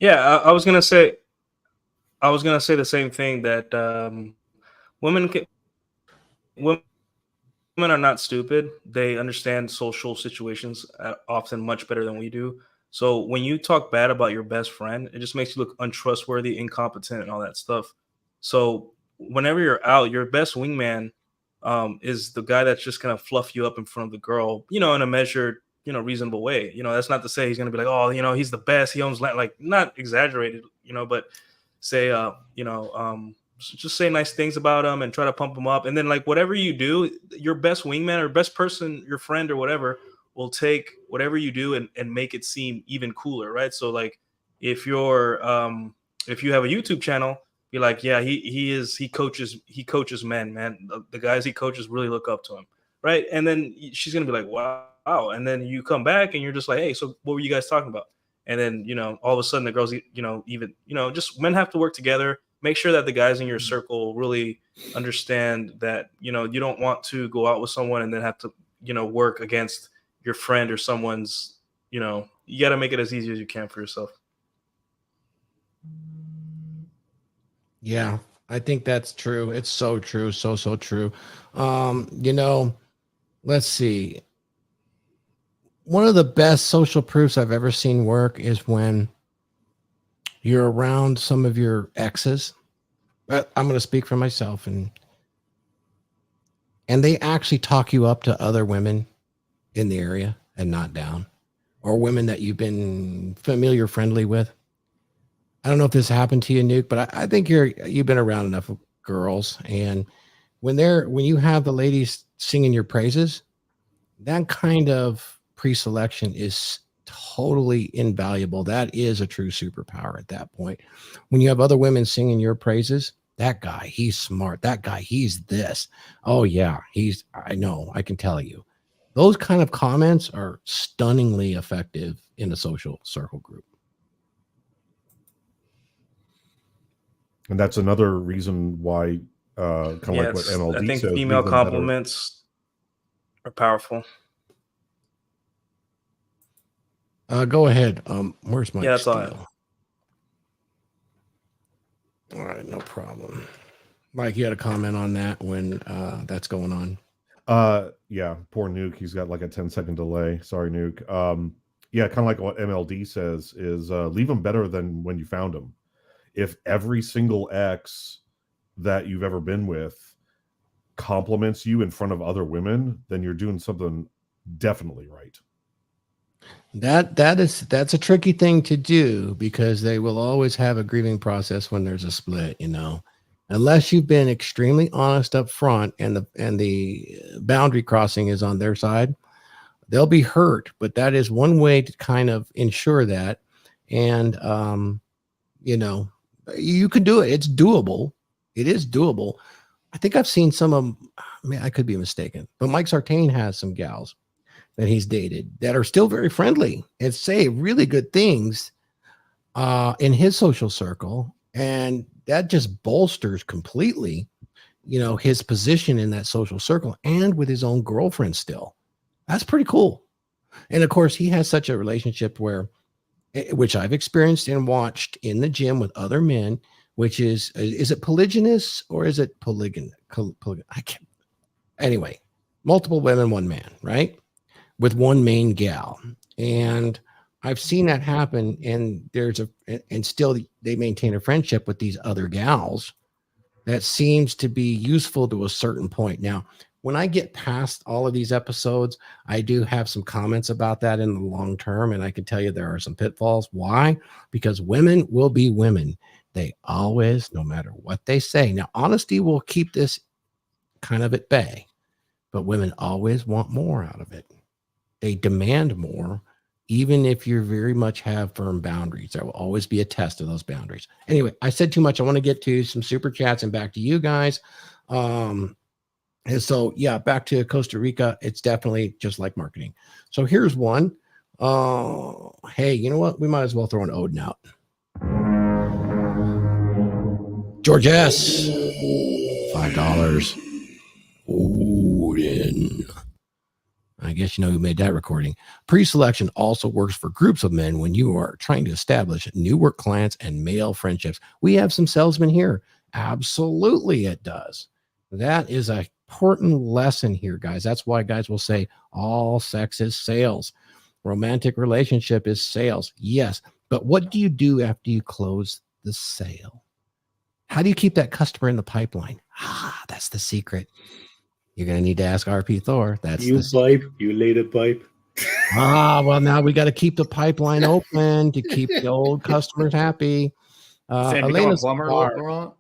Yeah, I was gonna say the same thing, that women are not stupid. They understand social situations often much better than we do. So when you talk bad about your best friend, it just makes you look untrustworthy, incompetent, and all that stuff. So whenever you're out, your best wingman is the guy that's just gonna fluff you up in front of the girl, you know, in a measured, you know, reasonable way. You know, that's not to say he's gonna be like, oh, you know, he's the best, he owns land, like, not exaggerated, you know, but say, just say nice things about him and try to pump him up. And then, like, whatever you do, your best wingman or best person, your friend or whatever, will take whatever you do and make it seem even cooler, right? So, like, if you're if you have a YouTube channel, be like, yeah, he coaches men, man. The guys he coaches really look up to him, right? And then she's gonna be like, wow. And then you come back and you're just like, hey, so what were you guys talking about? And then, you know, all of a sudden the girls, you know, even, you know, just men have to work together. Make sure that the guys in your circle really understand that, you know, you don't want to go out with someone and then have to, you know, work against your friend or someone's, you know, you got to make it as easy as you can for yourself. Yeah, I think that's true. It's so true. So true. You know, let's see. One of the best social proofs I've ever seen work is when you're around some of your exes. I'm going to speak for myself, and they actually talk you up to other women in the area and not down, or women that you've been familiar, friendly with. I don't know if this happened to you, Nuke, but I think you've been around enough girls, and when you have the ladies singing your praises, that kind of pre-selection is totally invaluable. That is a true superpower at that point. When you have other women singing your praises, that guy, he's smart. That guy, he's this. Oh yeah, I know, I can tell you. Those kind of comments are stunningly effective in a social circle group. And that's another reason why, kind of like what MLD I think says, female compliments are powerful. Go ahead. Where's my? Yeah, that's all I have. All right, no problem. Mike, you had a comment on that when that's going on. Yeah, poor Nuke. He's got like a 10-second delay. Sorry, Nuke. Yeah, kind of like what MLD says is leave them better than when you found them. If every single ex that you've ever been with compliments you in front of other women, then you're doing something definitely right. That's a tricky thing to do, because they will always have a grieving process when there's a split, you know, unless you've been extremely honest up front and the boundary crossing is on their side. They'll be hurt, but that is one way to kind of ensure that. And you know, You can do it. It's doable. It is doable. I think I've seen some of them. I mean, I could be mistaken, but Mike Sartain has some gals that he's dated that are still very friendly and say really good things in his social circle. And that just bolsters completely, his position in that social circle and with his own girlfriend still. That's pretty cool. And of course, he has such a relationship which I've experienced and watched in the gym with other men, which is it polygynous or is it polygamous? I can't. Anyway, multiple women, one man, right? With one main gal. And I've seen that happen. And and still they maintain a friendship with these other gals that seems to be useful to a certain point. Now, when I get past all of these episodes, I do have some comments about that in the long term. And I can tell you there are some pitfalls. Why? Because women will be women. They always, no matter what they say. Now, honesty will keep this kind of at bay, but women always want more out of it. They demand more, even if you very much have firm boundaries. There will always be a test of those boundaries. Anyway, I said too much. I want to get to some super chats and back to you guys. And so, yeah, back to Costa Rica. It's definitely just like marketing. So here's one. Hey, you know what? We might as well throw an Odin out. George S. $5. Odin. I guess you know who made that recording. Pre-selection also works for groups of men when you are trying to establish new work clients and male friendships. We have some salesmen here. Absolutely, it does. That is a important lesson here, guys. That's why guys will say all sex is sales. Romantic relationship is sales. Yes. But what do you do after you close the sale? How do you keep that customer in the pipeline? That's the secret. You're going to need to ask RP Thor. That's you pipe, you lay the pipe. Well, now we got to keep the pipeline open to keep the old customers happy. Elena's plumber, Laurent?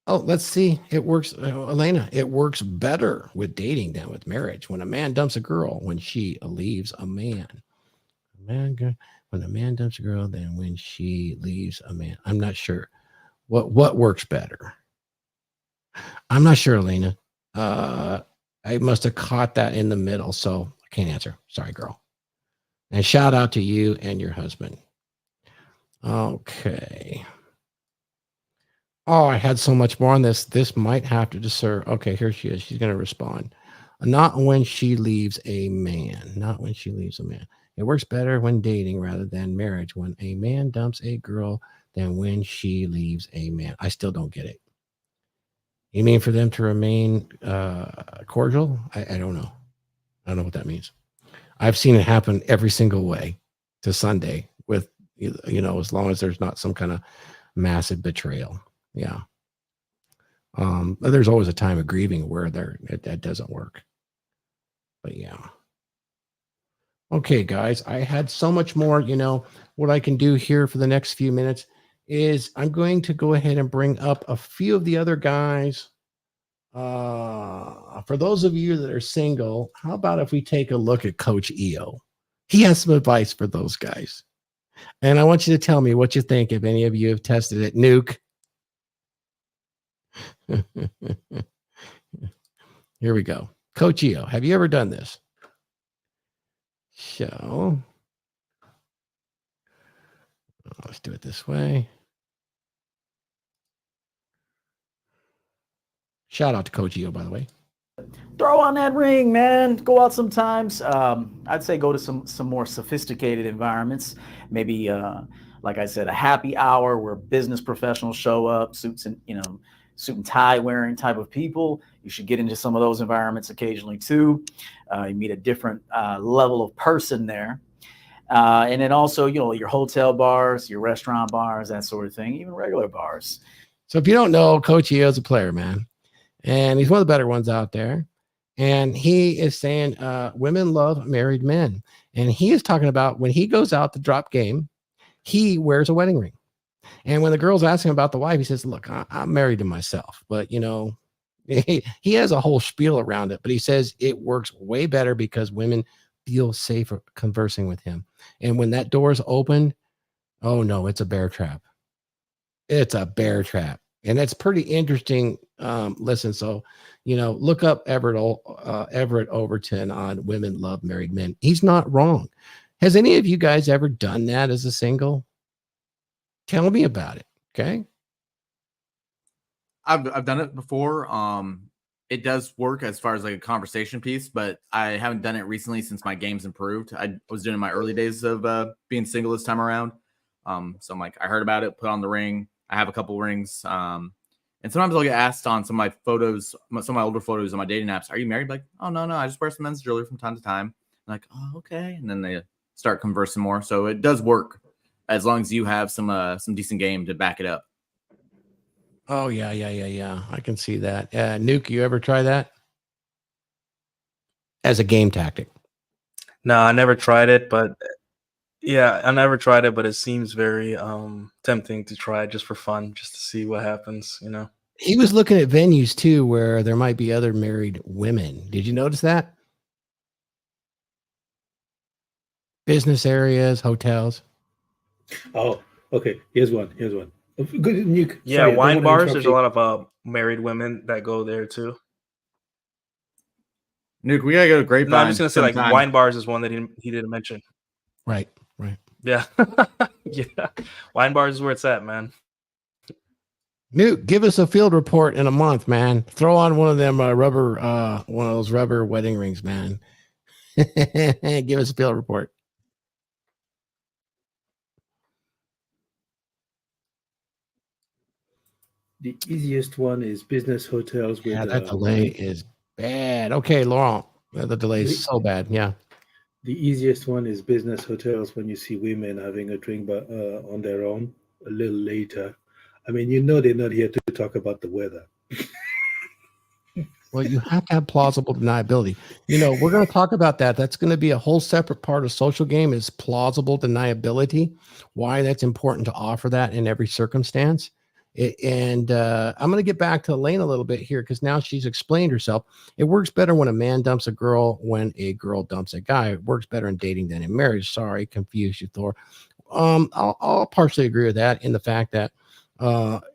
Oh, let's see. It works, Elena. It works better with dating than with marriage. When a man dumps a girl, when she leaves a man. When a man dumps a girl, then when she leaves a man. I'm not sure. What works better? I'm not sure, Elena. I must have caught that in the middle, so I can't answer. Sorry, girl. And shout out to you and your husband. Okay. Oh, I had so much more on this. This might have to deserve. Okay, here she is. She's going to respond. Not when she leaves a man. Not when she leaves a man. It works better when dating rather than marriage. When a man dumps a girl than when she leaves a man. I still don't get it. You mean for them to remain cordial? I don't know. I don't know what that means. I've seen it happen every single way to Sunday with, as long as there's not some kind of massive betrayal. Yeah. There's always a time of grieving where that doesn't work. But yeah. Okay, guys, I had so much more. What I can do here for the next few minutes is I'm going to go ahead and bring up a few of the other guys. For those of you that are single, how about if we take a look at Coach EO? He has some advice for those guys. And I want you to tell me what you think if any of you have tested it. Nuke. Here we go. Coach EO, have you ever done this? So let's do it this way. Shout out to Coach EO, by the way. Throw on that ring, man. Go out sometimes. I'd say go to some more sophisticated environments. Maybe, like I said, a happy hour where business professionals show up, suits and suit and tie wearing type of people. You should get into some of those environments occasionally too. You meet a different level of person there. And then also, your hotel bars, your restaurant bars, that sort of thing, even regular bars. So if you don't know, Coach EO is a player, man. And he's one of the better ones out there. And he is saying women love married men. And he is talking about when he goes out to drop game, he wears a wedding ring. And when the girls ask him about the wife, he says, look, I'm married to myself. But, he has a whole spiel around it. But he says it works way better because women feel safer conversing with him. And when that door is open, Oh no, it's a bear trap. It's a bear trap. And it's pretty interesting. Listen, so look up Everett Overton on Women Love Married Men. He's not wrong. Has any of you guys ever done that as a single? Tell me about it. Okay. I've done it before. It does work as far as like a conversation piece, but I haven't done it recently since my game's improved. I was doing it in my early days of being single this time around. So I'm like, I heard about it, put on the ring. I have a couple rings. And sometimes I'll get asked on some of my photos, some of my older photos on my dating apps, are you married? Like, oh, no, I just wear some men's jewelry from time to time. I'm like, oh, okay. And then they start conversing more. So it does work as long as you have some decent game to back it up. Oh, yeah. I can see that. Nuke, you ever try that? As a game tactic? No, I never tried it, but yeah, I never tried it, but it seems very tempting to try it just for fun, just to see what happens, He was looking at venues too where there might be other married women. Did you notice that? Business areas, hotels. Oh, okay. Here's one. Good, Nuke. Yeah, Sorry, I don't wine wanna bars. interrupt There's you. a lot of married women that go there too. Nuke, we gotta go to Grapevine. No, I'm just gonna say like sometime. wine bars is one that he didn't mention. Right. Yeah, yeah. Wine bars is where it's at, man. Newt, give us a field report in a month, man. Throw on one of them one of those rubber wedding rings, man. Give us a field report. The easiest one is business hotels with. Yeah, that delay is bad. Okay, Laurent, the delay is so bad. Yeah. The easiest one is business hotels when you see women having a drink on their own a little later. I mean, they're not here to talk about the weather. Well, you have to have plausible deniability. We're going to talk about that. That's going to be a whole separate part of social game is plausible deniability, why that's important to offer that in every circumstance. I'm going to get back to Elaine a little bit here because now she's explained herself. It works better when a man dumps a girl when a girl dumps a guy. It works better in dating than in marriage. Sorry, confused you, Thor. I'll partially agree with that in the fact that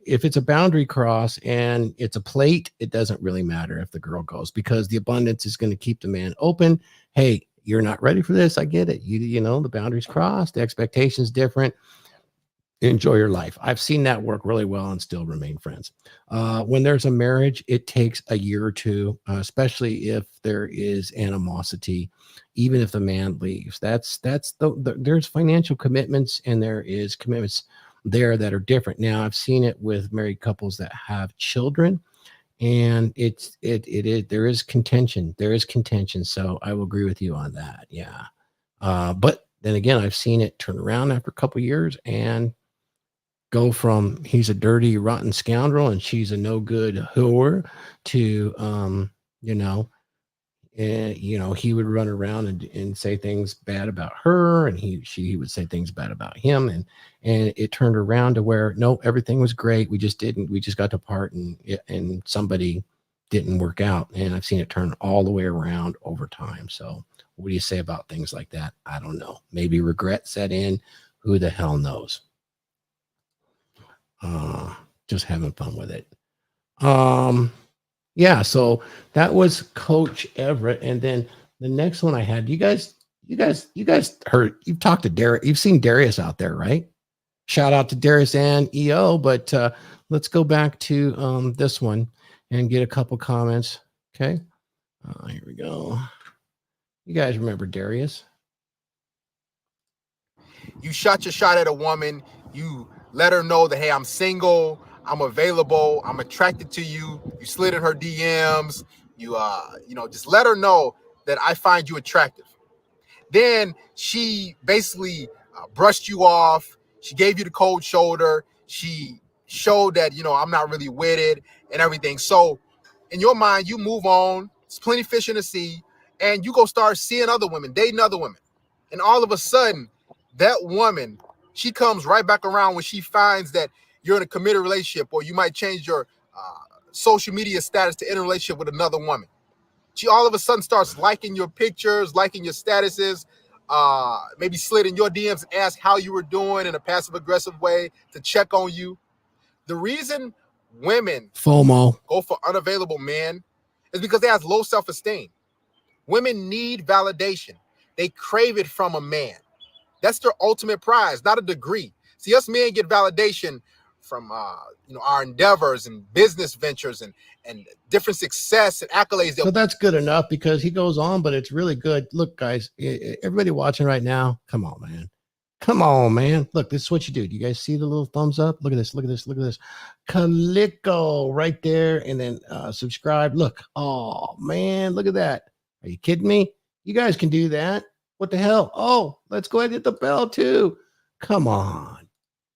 if it's a boundary cross and it's a plate, it doesn't really matter if the girl goes because the abundance is going to keep the man open. Hey, you're not ready for this. I get it. The boundaries crossed, the expectation's different. Enjoy your life. I've seen that work really well and still remain friends. When there's a marriage, it takes a year or two, especially if there is animosity, even if the man leaves. There's financial commitments and there is commitments there that are different. Now I've seen it with married couples that have children and there is contention. So I will agree with you on that. Yeah. But then again, I've seen it turn around after a couple of years and go from he's a dirty, rotten scoundrel and she's a no good whore to, he would run around and say things bad about her and she would say things bad about him. And it turned around to where, no, everything was great. We just got to part and somebody didn't work out. And I've seen it turn all the way around over time. So what do you say about things like that? I don't know. Maybe regret set in. Who the hell knows? Just having fun with it. Yeah, so that was Coach Everett. And then the next one I had, you guys heard, you've talked to Darius, you've seen Darius out there, right? Shout out to Darius and EO, but let's go back to this one and get a couple comments. Okay. Here we go. You guys remember Darius? You shot your shot at a woman. You let her know that, hey, I'm single, I'm available, I'm attracted to you. You slid in her DMs. You just let her know that I find you attractive. Then she basically brushed you off. She gave you the cold shoulder. She showed that, I'm not really with it and everything. So in your mind, you move on. It's plenty of fish in the sea. And you go start seeing other women, dating other women. And all of a sudden, that woman, she comes right back around when she finds that you're in a committed relationship, or you might change your social media status to in a relationship with another woman. She all of a sudden starts liking your pictures, liking your statuses, maybe slid in your DMs and asked how you were doing in a passive aggressive way to check on you. The reason women FOMO go for unavailable men is because they have low self-esteem. Women need validation. They crave it from a man. That's their ultimate prize, not a degree. See, us men get validation from our endeavors and business ventures and different success and accolades. So that's good enough because he goes on, but it's really good. Look, guys, everybody watching right now, come on, man. Come on, man. Look, this is what you do. Do you guys see the little thumbs up? Look at this. Look at this. Look at this. Calico right there. And then subscribe. Look. Oh, man. Look at that. Are you kidding me? You guys can do that. What the hell? Oh, let's go ahead and hit the bell too. Come on.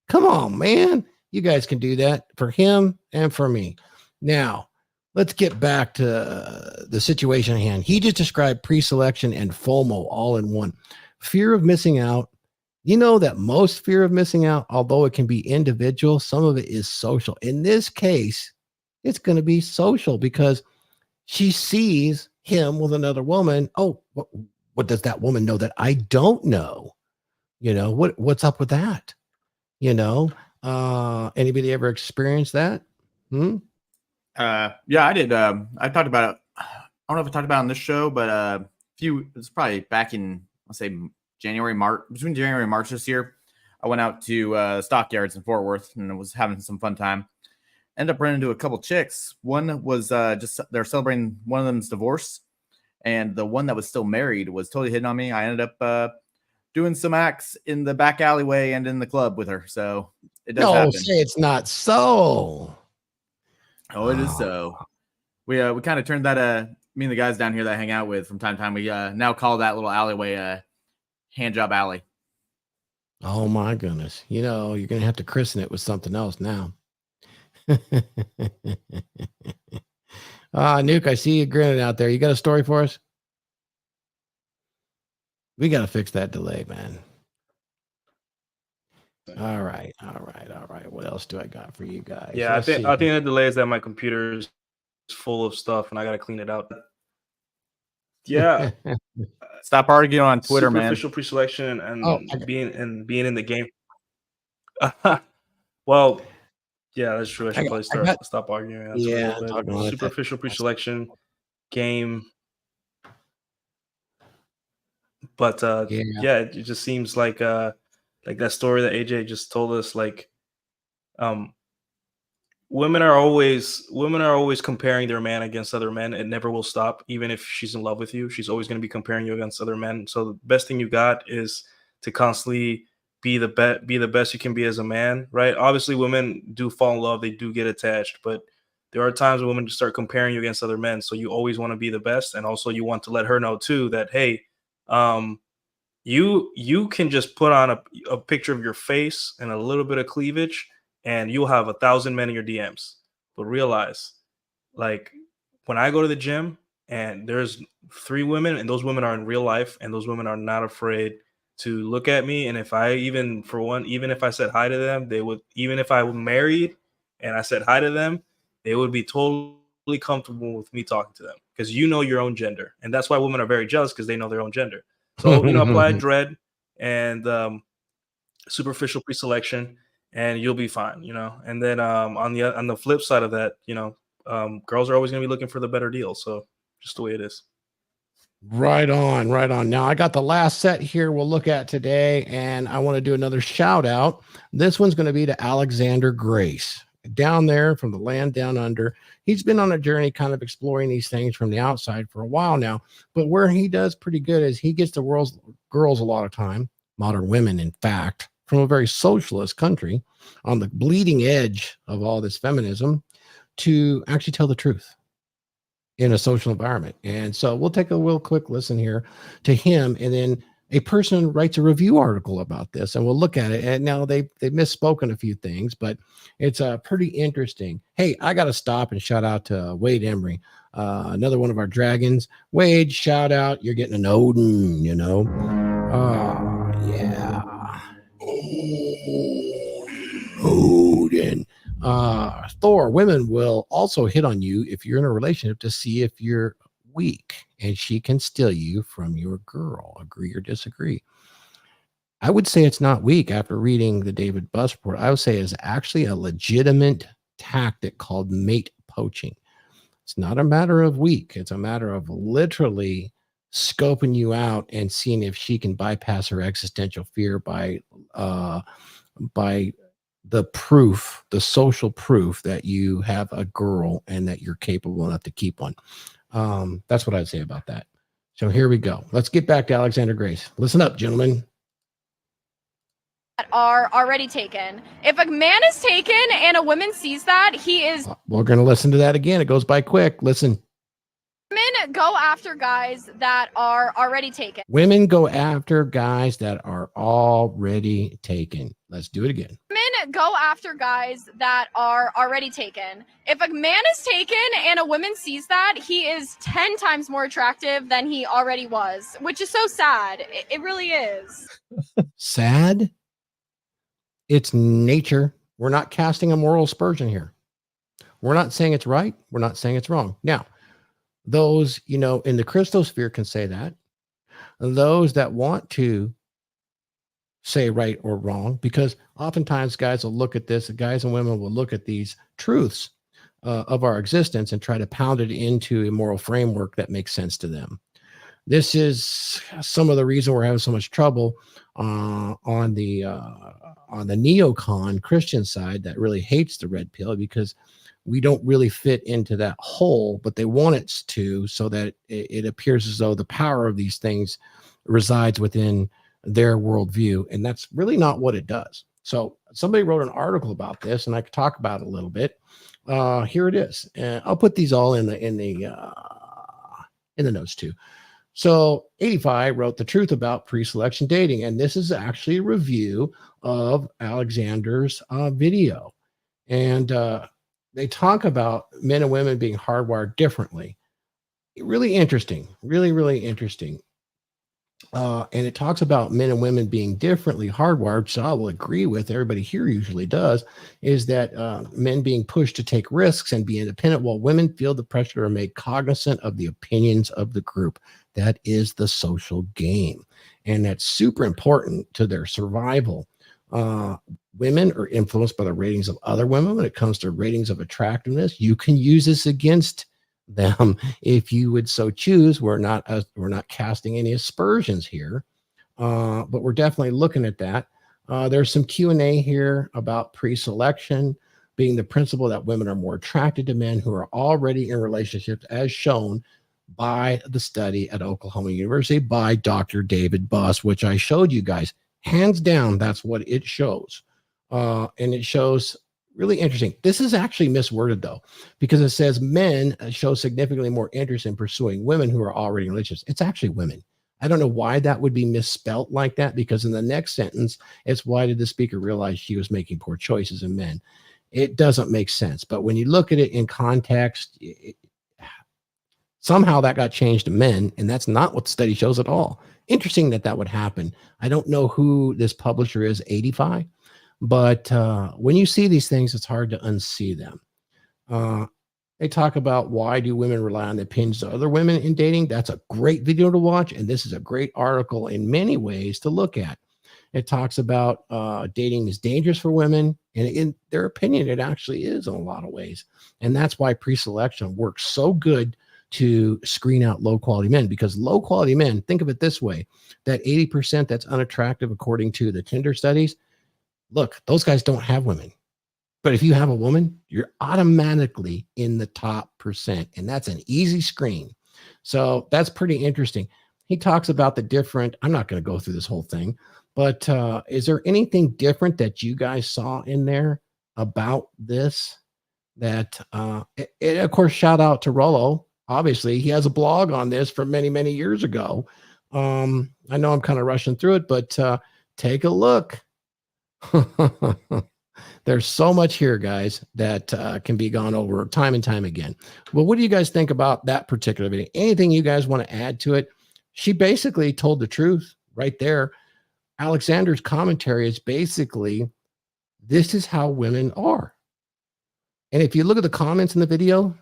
Come on, man. You guys can do that for him and for me. Now, let's get back to the situation at hand. He just described pre-selection and FOMO all in one. Fear of missing out. You know that most fear of missing out, although it can be individual, some of it is social. In this case, it's going to be social because she sees him with another woman. Oh, what does that woman know that I don't know? You know, what's up with that? You know, anybody ever experienced that? Yeah, I did. I talked about it. I don't know if I talked about it on this show, but it's probably back in, I'll say, between January and March this year. I went out to Stockyards in Fort Worth and was having some fun time. Ended up running into a couple chicks. One was they're celebrating one of them's divorce, and the one that was still married was totally hitting on me. I ended up doing some acts in the back alleyway and in the club with her. So it does happen. Say it's not so. Oh, it is so. We kind of turned that me and the guys down here that I hang out with from time to time. We now call that little alleyway hand job alley. Oh my goodness. You know, you're gonna have to christen it with something else now. Nuke, I see you grinning out there. You got a story for us? We got to fix that delay, man. All right. What else do I got for you guys? Yeah, I think the delay is that my computer is full of stuff and I got to clean it out. Yeah. Stop arguing on Twitter, man. Superficial pre-selection and being in the game. Well, yeah, that's true. I should probably stop arguing. Yeah, superficial pre-selection game. But yeah, it just seems like that story that AJ just told us. Like, women are always comparing their man against other men. It never will stop. Even if she's in love with you, she's always going to be comparing you against other men. So the best thing you got is to constantly be the best you can be as a man, right? Obviously, women do fall in love, they do get attached, but there are times when women start comparing you against other men. So you always want to be the best, and also you want to let her know too that, hey, you can just put on a picture of your face and a little bit of cleavage, and you'll have 1,000 men in your DMs. But realize, like, when I go to the gym and there's 3 women, and those women are in real life, and those women are not afraid to look at me. And if I even if I said hi to them, they would, even if I were married and I said hi to them, they would be totally comfortable with me talking to them, because you know your own gender. And that's why women are very jealous, because they know their own gender. So, apply dread and superficial pre-selection, and you'll be fine, And then on the flip side of that, girls are always going to be looking for the better deal. So just the way it is. Right on. Now I got the last set here we'll look at today, and I want to do another shout out. This one's going to be to Alexander Grace down there from the land down under. He's been on a journey kind of exploring these things from the outside for a while now, but where he does pretty good is he gets the world's girls a lot of time, modern women, in fact, from a very socialist country on the bleeding edge of all this feminism, to actually tell the truth in a social environment. And so we'll take a real quick listen here to him, and then a person writes a review article about this, and we'll look at it. And now they've misspoken a few things, but it's pretty interesting. Hey, I got to stop and shout out to Wade Emery, another one of our dragons. Wade, shout out. You're getting an Odin, yeah. Odin. Thor, women will also hit on you if you're in a relationship to see if you're weak and she can steal you from your girl. Agree or disagree? I would say it's not weak. After reading the David Buss report, I would say it's actually a legitimate tactic called mate poaching. It's not a matter of weak. It's a matter of literally scoping you out and seeing if she can bypass her existential fear by the proof, the social proof that you have a girl and that you're capable enough to keep one. That's what I'd say about that. So here we go. Let's get back to Alexander Grace. Listen up, gentlemen. Are already taken. If a man is taken and a woman sees that, he is. We're going to listen to that again. It goes by quick. Listen. Women go after guys that are already taken. Women go after guys that are already taken. Let's do it again. Women go after guys that are already taken. If a man is taken and a woman sees that, he is 10 times more attractive than he already was, which is so sad. It really is. Sad? It's nature. We're not casting a moral aspersion here. We're not saying it's right. We're not saying it's wrong. Now, those, in the Christosphere can say that. Those that want to say right or wrong, because oftentimes guys will look at this, guys and women will look at these truths of our existence and try to pound it into a moral framework that makes sense to them. This is some of the reason we're having so much trouble on the neocon Christian side that really hates the red pill, because we don't really fit into that hole, but they want it to, so that it appears as though the power of these things resides within their worldview. And that's really not what it does. So somebody wrote an article about this, and I could talk about it a little bit. Here it is. And I'll put these all in the notes too. So 85 wrote The Truth About Pre-Selection Dating. And this is actually a review of Alexander's video. And they talk about men and women being hardwired differently. Really interesting, really interesting. And it talks about men and women being differently hardwired. So I will agree with, everybody here usually does, is that men being pushed to take risks and be independent, while women feel the pressure to remain cognizant of the opinions of the group. That is the social game. And that's super important to their survival. Women are influenced by the ratings of other women when it comes to ratings of attractiveness. You can use this against them if you would so choose. We're not casting any aspersions here, but we're definitely looking at that. There's some Q&A here about pre-selection being the principle that women are more attracted to men who are already in relationships, as shown by the study at Oklahoma University by Dr. David Buss, which I showed you guys. Hands down, that's what it shows. And it shows really interesting. This is actually misworded, though, because it says men show significantly more interest in pursuing women who are already in relationships. It's actually women. I don't know why that would be misspelt like that, because in the next sentence, it's why did the speaker realize she was making poor choices in men? It doesn't make sense. But when you look at it in context, somehow that got changed to men, and that's not what the study shows at all. Interesting that would happen. I don't know who this publisher is, 85, but when you see these things, it's hard to unsee them. They talk about why do women rely on the opinions of other women in dating. That's a great video to watch, and this is a great article in many ways to look at. It talks about dating is dangerous for women, and in their opinion, it actually is in a lot of ways. And that's why pre-selection works so good to screen out low quality men, because low quality men, think of it this way, that 80% that's unattractive according to the Tinder studies, look, those guys don't have women. But if you have a woman, you're automatically in the top percent, and that's an easy screen. So that's pretty interesting. He talks about the different, I'm not going to go through this whole thing, but is there anything different that you guys saw in there about this? That, of course, shout out to Rollo. Obviously, he has a blog on this from many years ago. I know I'm kind of rushing through it, but take a look. There's so much here, guys, that can be gone over time and time again. Well, what do you guys think about that particular video? Anything you guys want to add to it? She basically told the truth right there. Alexander's commentary is basically, this is how women are. And if you look at the comments in the video,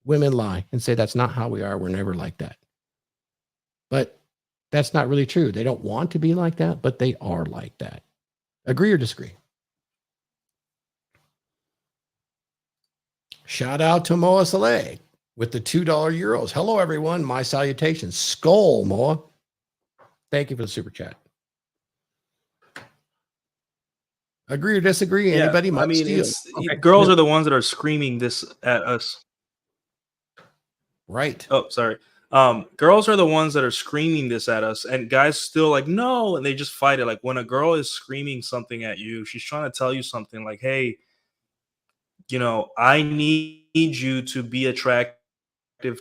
women lie and say that's not how we are. We're never like that. But that's not really true. They don't want to be like that, but they are like that. Agree or disagree? Shout out to Moa Saleh with the $2 euros. Hello, everyone. My salutations. Skull, Moa. Thank you for the super chat. Agree or disagree? Anybody? I mean, Steele. Girls are the ones that are screaming this at us. Right. Oh, sorry. Girls are the ones that are screaming this at us, and guys still like, no, and they just fight it. Like when a girl is screaming something at you, she's trying to tell you something like, hey, you know, I need you to be attractive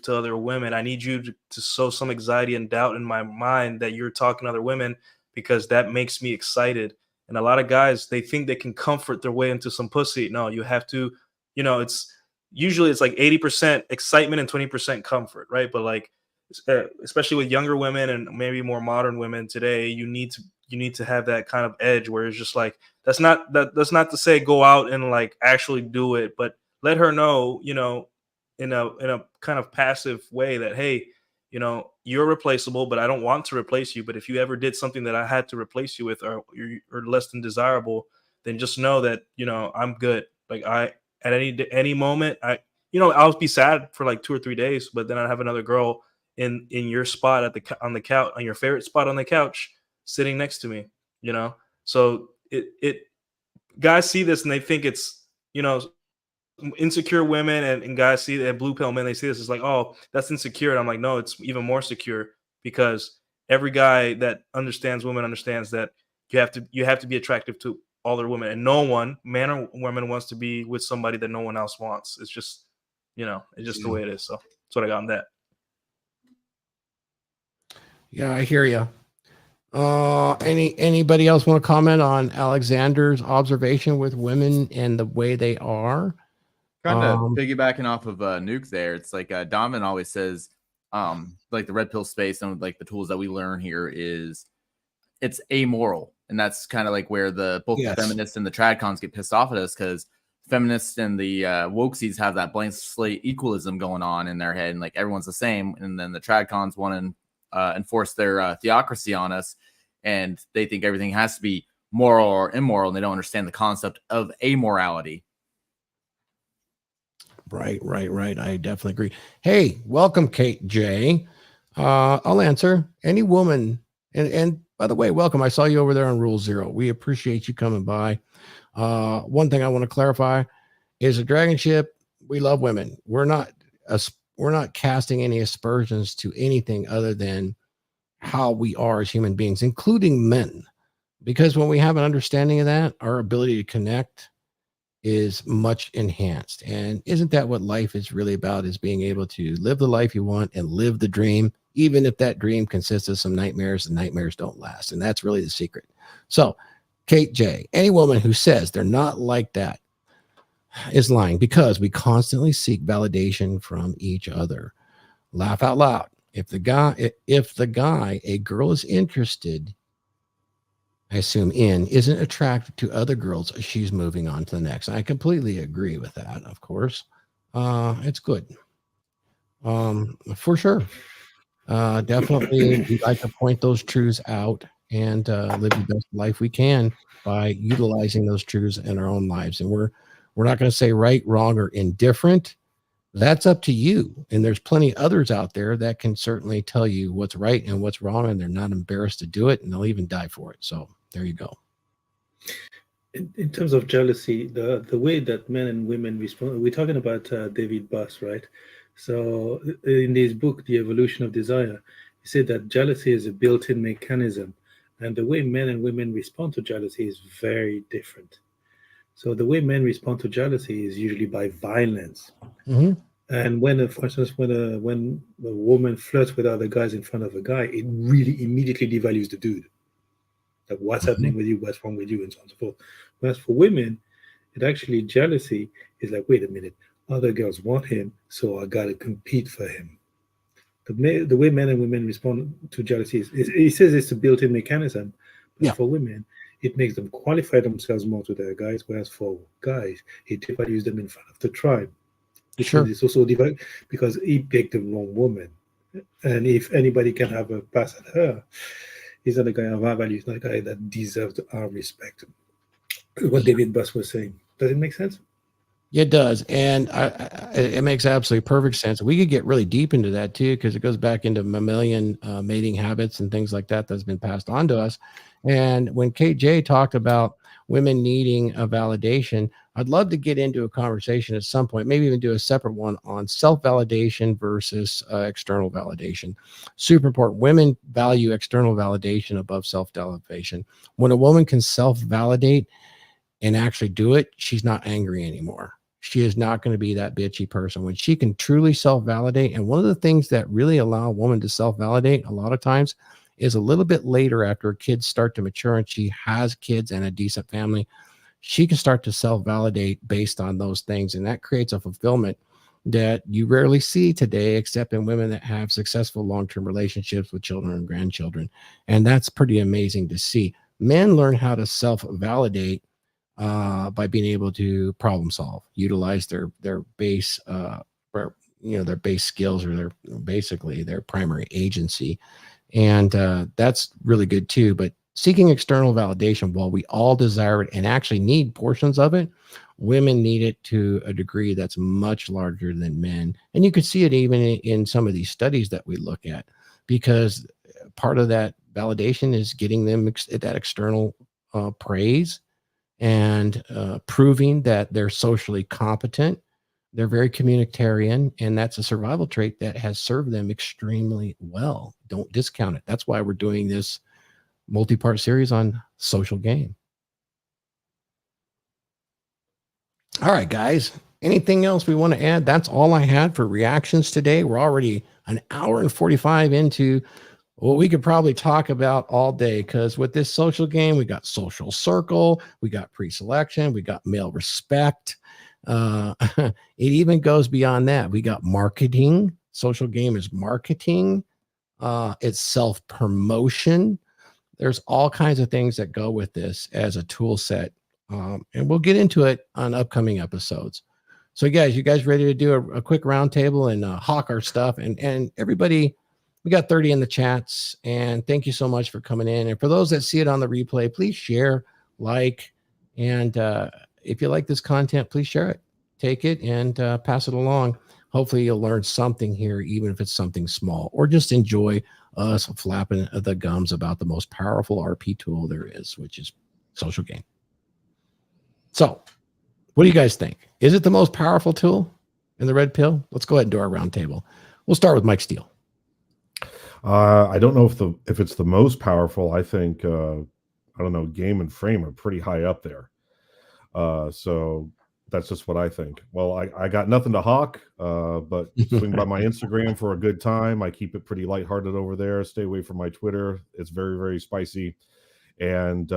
to other women. I need you to sow some anxiety and doubt in my mind that you're talking to other women, because that makes me excited. And a lot of guys, they think they can comfort their way into some pussy. No, you have to, you know, it's usually it's like 80% excitement and 20% comfort, right? But like, especially with younger women and maybe more modern women today, you need to have that kind of edge where it's just like, that's not to say go out and like actually do it, but let her know, you know, in a kind of passive way that, hey, you know, you're replaceable, but I don't want to replace you. But if you ever did something that I had to replace you with, or less than desirable, then just know that, you know, I'm good. Like at any moment, I'll be sad for like 2 or 3 days, but then I'd have another girl in your spot on the couch, on your favorite spot on the couch, sitting next to me, you know? So it guys see this and they think it's, you know, insecure women and guys see that, blue pill men, they see this, it's like, oh, that's insecure. And I'm like, no, it's even more secure, because every guy that understands women understands that you have to be attractive to all their women, and no one, man or woman, wants to be with somebody that no one else wants. It's just, you know, it's just the way it is. So that's what I got on that. Yeah, I hear you. Anybody else want to comment on Alexander's observation with women and the way they are? Kind of piggybacking off of Nuke there. It's like Donovan always says, like the red pill space and like the tools that we learn here is it's amoral. And that's kind of like where both the feminists and the tradcons get pissed off at us, because feminists and the wokesies have that blank slate equalism going on in their head, and like everyone's the same. And then the tradcons want to enforce their theocracy on us, and they think everything has to be moral or immoral, and they don't understand the concept of amorality. Right. I definitely agree. Hey, welcome, Kate J. I'll answer. Any woman, and by the way, welcome. I saw you over there on Rule Zero. We appreciate you coming by. One thing I want to clarify is a dragon ship. We love women. We're not casting any aspersions to anything other than how we are as human beings, including men, because when we have an understanding of that, our ability to connect is much enhanced. And isn't that what life is really about, is being able to live the life you want and live the dream, even if that dream consists of some nightmares, and nightmares don't last. And that's really the secret. So Kate J, any woman who says they're not like that is lying, because we constantly seek validation from each other. Laugh out loud. If the guy a girl is interested, I assume isn't attracted to other girls, she's moving on to the next. I completely agree with that. Of course, it's good. For sure. Definitely, we like to point those truths out and live the best life we can by utilizing those truths in our own lives. And we're not going to say right, wrong, or indifferent. That's up to you. And there's plenty of others out there that can certainly tell you what's right and what's wrong, and they're not embarrassed to do it, and they'll even die for it. So there you go. In terms of jealousy, the way that men and women respond, we're talking about David Buss, right? So in his book, The Evolution of Desire, he said that jealousy is a built-in mechanism, and the way men and women respond to jealousy is very different. So the way men respond to jealousy is usually by violence. Mm-hmm. And for instance, when a woman flirts with other guys in front of a guy, it really immediately devalues the dude. Like, what's happening with you? What's wrong with you? And so on and so forth. Whereas for women, jealousy is like, wait a minute, other girls want him, so I got to compete for him. The way men and women respond to jealousy he says it's a built-in mechanism. But for women, it makes them qualify themselves more to their guys, whereas for guys, it devalues them in front of the tribe. because it's also divided because he picked the wrong woman. And if anybody can have a pass at her, he's not a guy of our values, not a guy that deserves our respect. What David Buss was saying. Does it make sense? It does, and it makes absolutely perfect sense. We could get really deep into that too, because it goes back into mammalian mating habits and things like that that's been passed on to us. And when KJ talked about women needing a validation, I'd love to get into a conversation at some point, maybe even do a separate one on self-validation versus external validation. Super important. Women value external validation above self-validation. When a woman can self-validate and actually do it, she's not angry anymore. She is not going to be that bitchy person. When she can truly self-validate, and one of the things that really allow a woman to self-validate a lot of times is a little bit later after her kids start to mature and she has kids and a decent family, she can start to self-validate based on those things. And that creates a fulfillment that you rarely see today, except in women that have successful long-term relationships with children and grandchildren. And that's pretty amazing to see. Men learn how to self-validate by being able to problem solve, utilize their base, their base skills, or their primary agency. And that's really good too. But seeking external validation, while we all desire it and actually need portions of it, women need it to a degree that's much larger than men. And you could see it even in some of these studies that we look at, because part of that validation is getting them that external praise and proving that they're socially competent. They're very communitarian, and that's a survival trait that has served them extremely well. Don't discount it. That's why we're doing this multi-part series on social game. All right, guys. Anything else we want to add? That's all I had for reactions today. We're already an hour and 45 into what we could probably talk about all day, because with this social game, we got social circle, we got pre-selection, we got male respect. It even goes beyond that. We got marketing. Social game is marketing. It's self-promotion. There's all kinds of things that go with this as a tool set. And we'll get into it on upcoming episodes. So guys, you guys ready to do a quick roundtable and hawk our stuff? And everybody, we got 30 in the chats, and thank you so much for coming in. And for those that see it on the replay, please share, like, and if you like this content, please share it, take it, and pass it along. Hopefully you'll learn something here, even if it's something small, or just enjoy us flapping the gums about the most powerful RP tool there is, which is social game. So what do you guys think? Is it the most powerful tool in the red pill? Let's go ahead and do our roundtable. We'll start with Mike Steele. I don't know if it's the most powerful. I think I don't know, game and frame are pretty high up there. So that's just what I think. Well, I got nothing to hawk, but swing by my Instagram for a good time. I keep it pretty lighthearted over there. Stay away from my Twitter. It's very, very spicy. And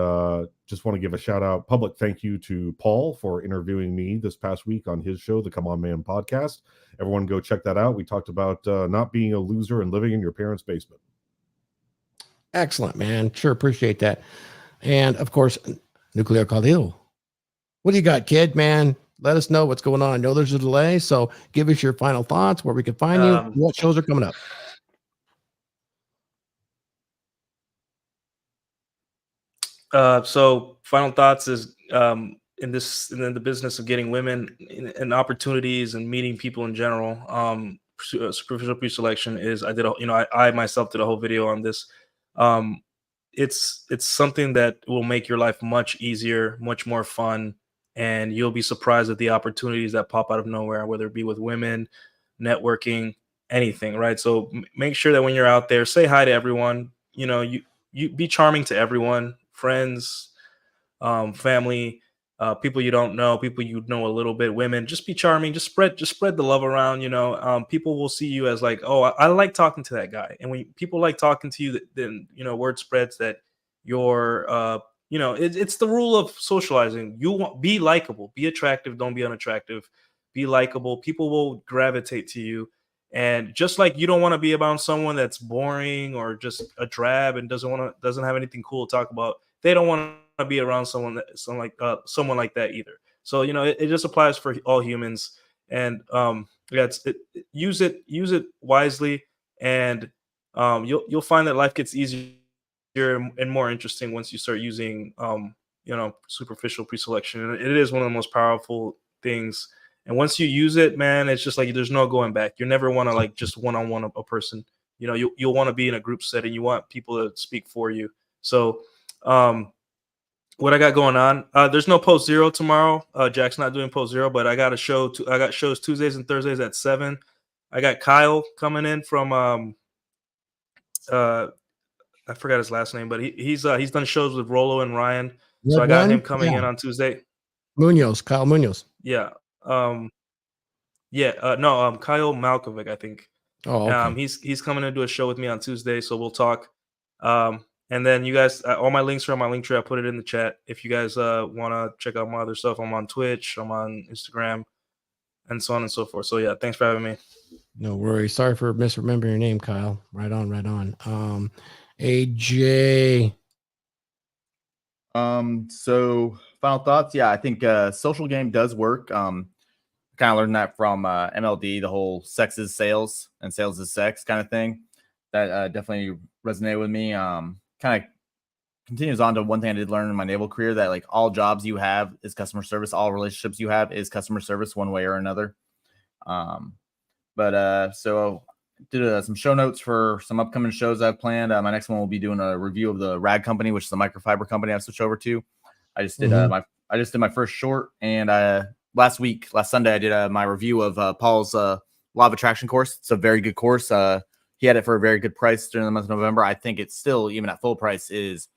just want to give a shout out, public thank you to Paul for interviewing me this past week on his show, the Come On Man podcast. Everyone go check that out. We talked about not being a loser and living in your parents' basement. Excellent, man. Sure appreciate that. And of course, Nuclear Khalil. What do you got, kid, man? Let us know what's going on. I know there's a delay, so give us your final thoughts, where we can find you, what shows are coming up. So final thoughts is in the business of getting women and opportunities and meeting people in general. Superficial pre-selection is I myself did a whole video on this. It's something that will make your life much easier, much more fun, and you'll be surprised at the opportunities that pop out of nowhere, whether it be with women, networking, anything, right? So make sure that when you're out there, say hi to everyone. You be charming to everyone. Friends, family, people you don't know, people you know a little bit, women, just be charming, just spread the love around. People will see you as like, oh, I like talking to that guy. And when people like talking to you, then word spreads that you're it's the rule of socializing. You want, be likable, be attractive, don't be unattractive, be likable. People will gravitate to you. And just like you don't want to be around someone that's boring or just a drab and doesn't have anything cool to talk about, they don't want to be around someone like that either. So it just applies for all humans. And use it wisely, and you'll find that life gets easier and more interesting once you start using superficial pre-selection. And it is one of the most powerful things. And once you use it, man, it's just like there's no going back. You never want to like just one-on-one a person. You'll want to be in a group setting. You want people to speak for you. So what I got going on, there's no post zero tomorrow. Jack's not doing post zero, but I got I got shows Tuesdays and Thursdays at 7. I got Kyle coming in from I forgot his last name, but he's done shows with Rolo and Ryan. So I got him coming in on Tuesday. Kyle Munoz. Yeah. Kyle Malkovic, I think. Oh, okay. He's coming to do a show with me on Tuesday, so we'll talk. And then you guys, all my links are on my link tree. I put it in the chat. If you guys want to check out my other stuff, I'm on Twitch, I'm on Instagram, and so on and so forth. So yeah, thanks for having me. No worries. Sorry for misremembering your name, Kyle. Right on. AJ. So final thoughts. Yeah, I think social game does work. Kind of learned that from MLD, the whole sex is sales and sales is sex kind of thing. That definitely resonated with me. Kind of continues on to one thing I did learn in my naval career, that like all jobs you have is customer service. All relationships you have is customer service one way or another. So did some show notes for some upcoming shows I've planned. My next one will be doing a review of the Rag Company, which is the microfiber company I've switched over to. I just did my first short, and last Sunday I did my review of Paul's Law of Attraction course. It's a very good course. He had it for a very good price during the month of November. I think it's still, even at full price, is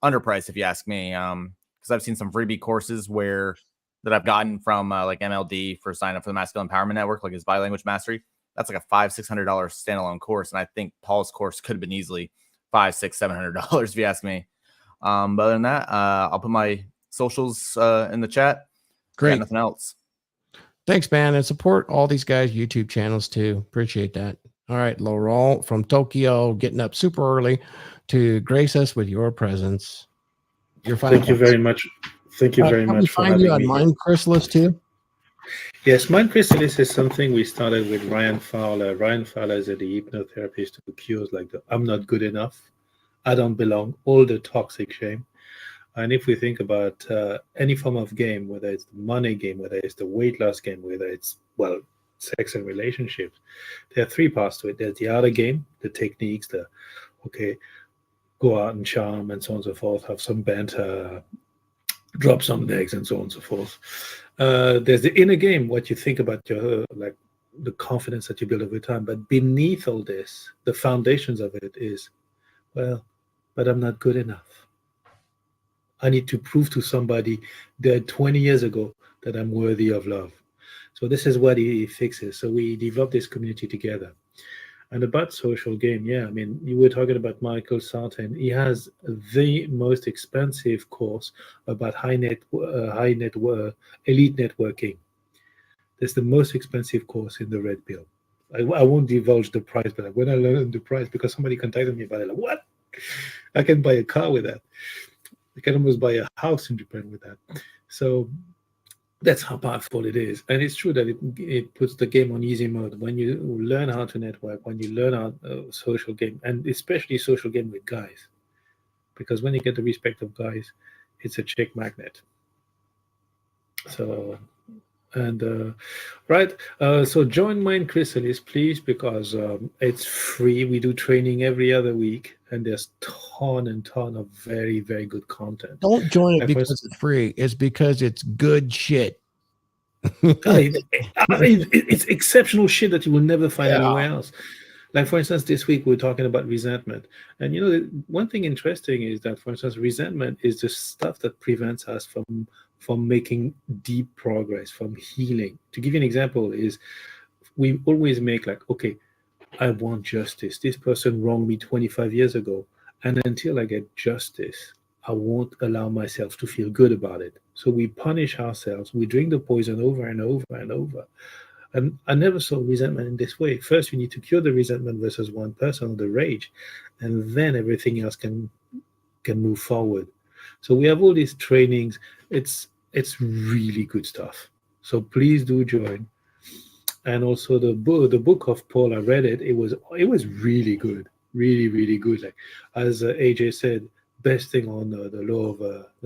underpriced if you ask me. Because I've seen some freebie courses that I've gotten from like MLD for sign up for the Masculine Empowerment Network, like his Bi-Language Mastery. That's like a $500-600 standalone course, and I think Paul's course could have been easily $500-600-700 if you ask me. But other than that, I'll put my socials in the chat. Great. Nothing else. Thanks, man, and support all these guys' YouTube channels too. Appreciate that. All right, Laurent from Tokyo, getting up super early to grace us with your presence. Thank you very much. Thank you very much for having you on me. Mind Chrysalis too. Yes, Mind Chrysalis is something we started with Ryan Fowler. Ryan Fowler is the hypnotherapist who cures like the "I'm not good enough," "I don't belong," all the toxic shame. And if we think about any form of game, whether it's the money game, whether it's the weight loss game, whether it's sex and relationships, there are 3 parts to it. There's the outer game, the techniques, go out and charm and so on and so forth, have some banter, drop some eggs and so on and so forth. There's the inner game, what you think about your the confidence that you build over time. But beneath all this, the foundations of it is, but I'm not good enough. I need to prove to somebody that 20 years ago that I'm worthy of love. So this is what he fixes. So we developed this community together. And about social game, you were talking about Michael Sartain. He has the most expensive course about elite networking. That's the most expensive course in the Red Pill. I won't divulge the price, but when I learned the price, because somebody contacted me about it, what? I can buy a car with that. I can almost buy a house in Japan with that. So that's how powerful it is. And it's true that it puts the game on easy mode. When you learn how to network, when you learn how social game, and especially social game with guys, because when you get the respect of guys, it's a chick magnet. So, so join Mind Chrysalis, please, because it's free. We do training every other week, and there's ton and ton of very, very good content. Don't join it because it's free. It's because it's good shit. It's exceptional shit that you will never find anywhere else. Like, for instance, this week we're talking about resentment. And one thing interesting is that, for instance, resentment is the stuff that prevents us from making deep progress, from healing. To give you an example is, we always make I want justice. This person wronged me 25 years ago. And until I get justice, I won't allow myself to feel good about it. So we punish ourselves. We drink the poison over and over and over. And I never saw resentment in this way. First, we need to cure the resentment versus one person, or the rage, and then everything else can move forward. So we have all these trainings. It's really good stuff. So please do join. and also the book of Paul. I read it. It was really good, really good. Like as AJ said, best thing on the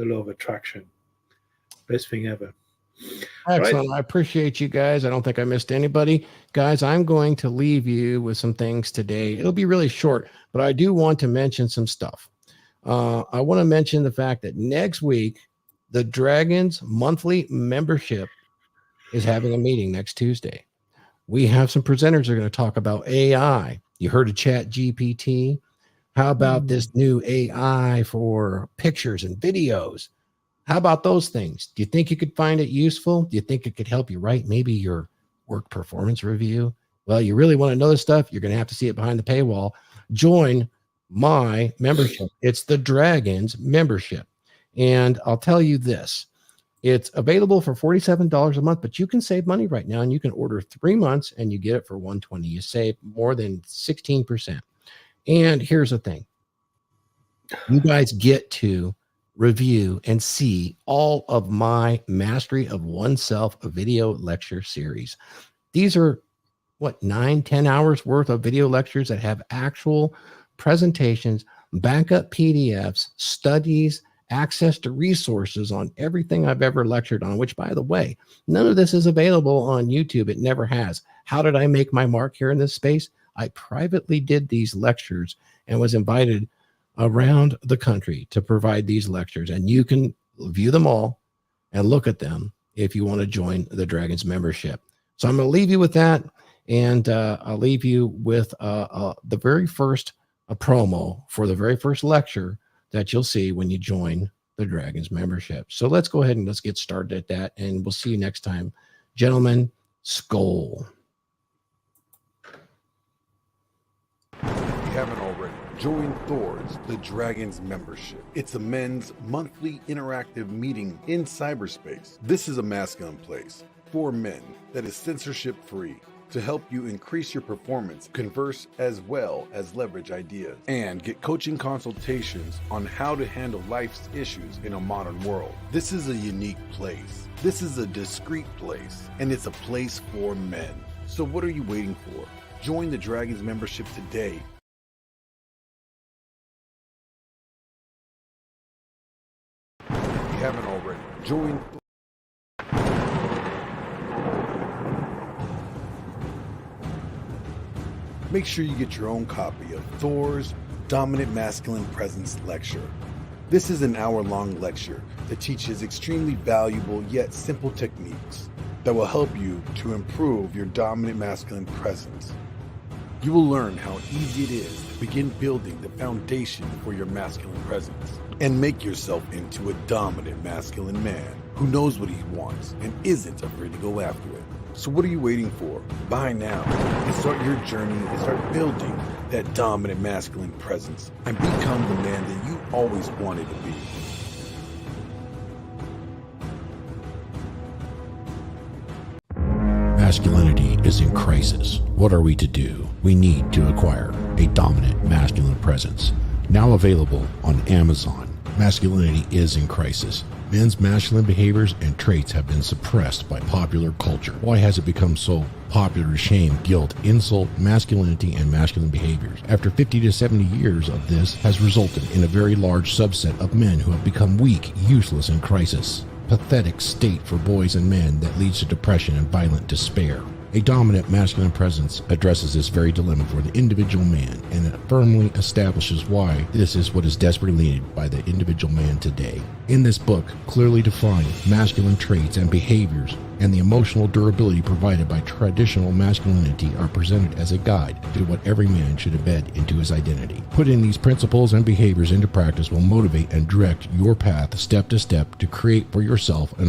law of attraction, best thing ever. Excellent. Right. I appreciate you guys. I don't think I missed anybody. Guys, I'm going to leave you with some things today. It'll be really short, but I do want to mention some stuff. I want to mention the fact that next week, the Dragons monthly membership is having a meeting next Tuesday. We have some presenters that are going to talk about AI. You heard of Chat GPT. How about this new AI for pictures and videos? How about those things? Do you think you could find it useful? Do you think it could help you write maybe your work performance review? Well, you really want to know this stuff? You're going to have to see it behind the paywall. Join my membership. It's the Dragons membership. And I'll tell you this. It's available for $47 a month, but you can save money right now, and you can order 3 months and you get it for $120. You save more than 16%. And here's the thing. You guys get to review and see all of my Mastery of Oneself video lecture series. These are 9-10 hours worth of video lectures that have actual presentations, backup PDFs, studies, access to resources on everything I've ever lectured on, which, by the way, none of this is available on YouTube. It never has. How did I make my mark here in this space? I privately did these lectures and was invited around the country to provide these lectures, and you can view them all and look at them if you want to join the Dragons membership. So I'm going to leave you with that, and I'll leave you with the very first promo for the very first lecture that you'll see when you join the Dragons membership. So let's go ahead and let's get started at that, and we'll see you next time. Gentlemen, Skol. Haven't already, join Thor's The Dragons membership. It's a men's monthly interactive meeting in cyberspace. This is a masculine place for men that is censorship free to help you increase your performance, converse as well as leverage ideas, and get coaching consultations on how to handle life's issues in a modern world. This is a unique place. This is a discreet place, and it's a place for men. So what are you waiting for? Join the Dragons membership today. Haven't already, join. Make sure you get your own copy of Thor's Dominant Masculine Presence lecture. This is an hour-long lecture that teaches extremely valuable yet simple techniques that will help you to improve your dominant masculine presence. You will learn how easy it is to begin building the foundation for your masculine presence and make yourself into a dominant masculine man who knows what he wants and isn't afraid to go after it. So what are you waiting for? Buy now and start your journey and start building that dominant masculine presence and become the man that you always wanted to be. Masculinity is in crisis. What are we to do? We need to acquire a dominant masculine presence. Now available on Amazon. Masculinity is in crisis. Men's masculine behaviors and traits have been suppressed by popular culture. Why has it become so popular to shame, guilt, insult, masculinity, and masculine behaviors? After 50 to 70 years of this has resulted in a very large subset of men who have become weak, useless, and crisis. Pathetic state for boys and men that leads to depression and violent despair. A dominant masculine presence addresses this very dilemma for the individual man, and it firmly establishes why this is what is desperately needed by the individual man today. In this book, clearly defined masculine traits and behaviors and the emotional durability provided by traditional masculinity are presented as a guide to what every man should embed into his identity. Putting these principles and behaviors into practice will motivate and direct your path step to step to create for yourself an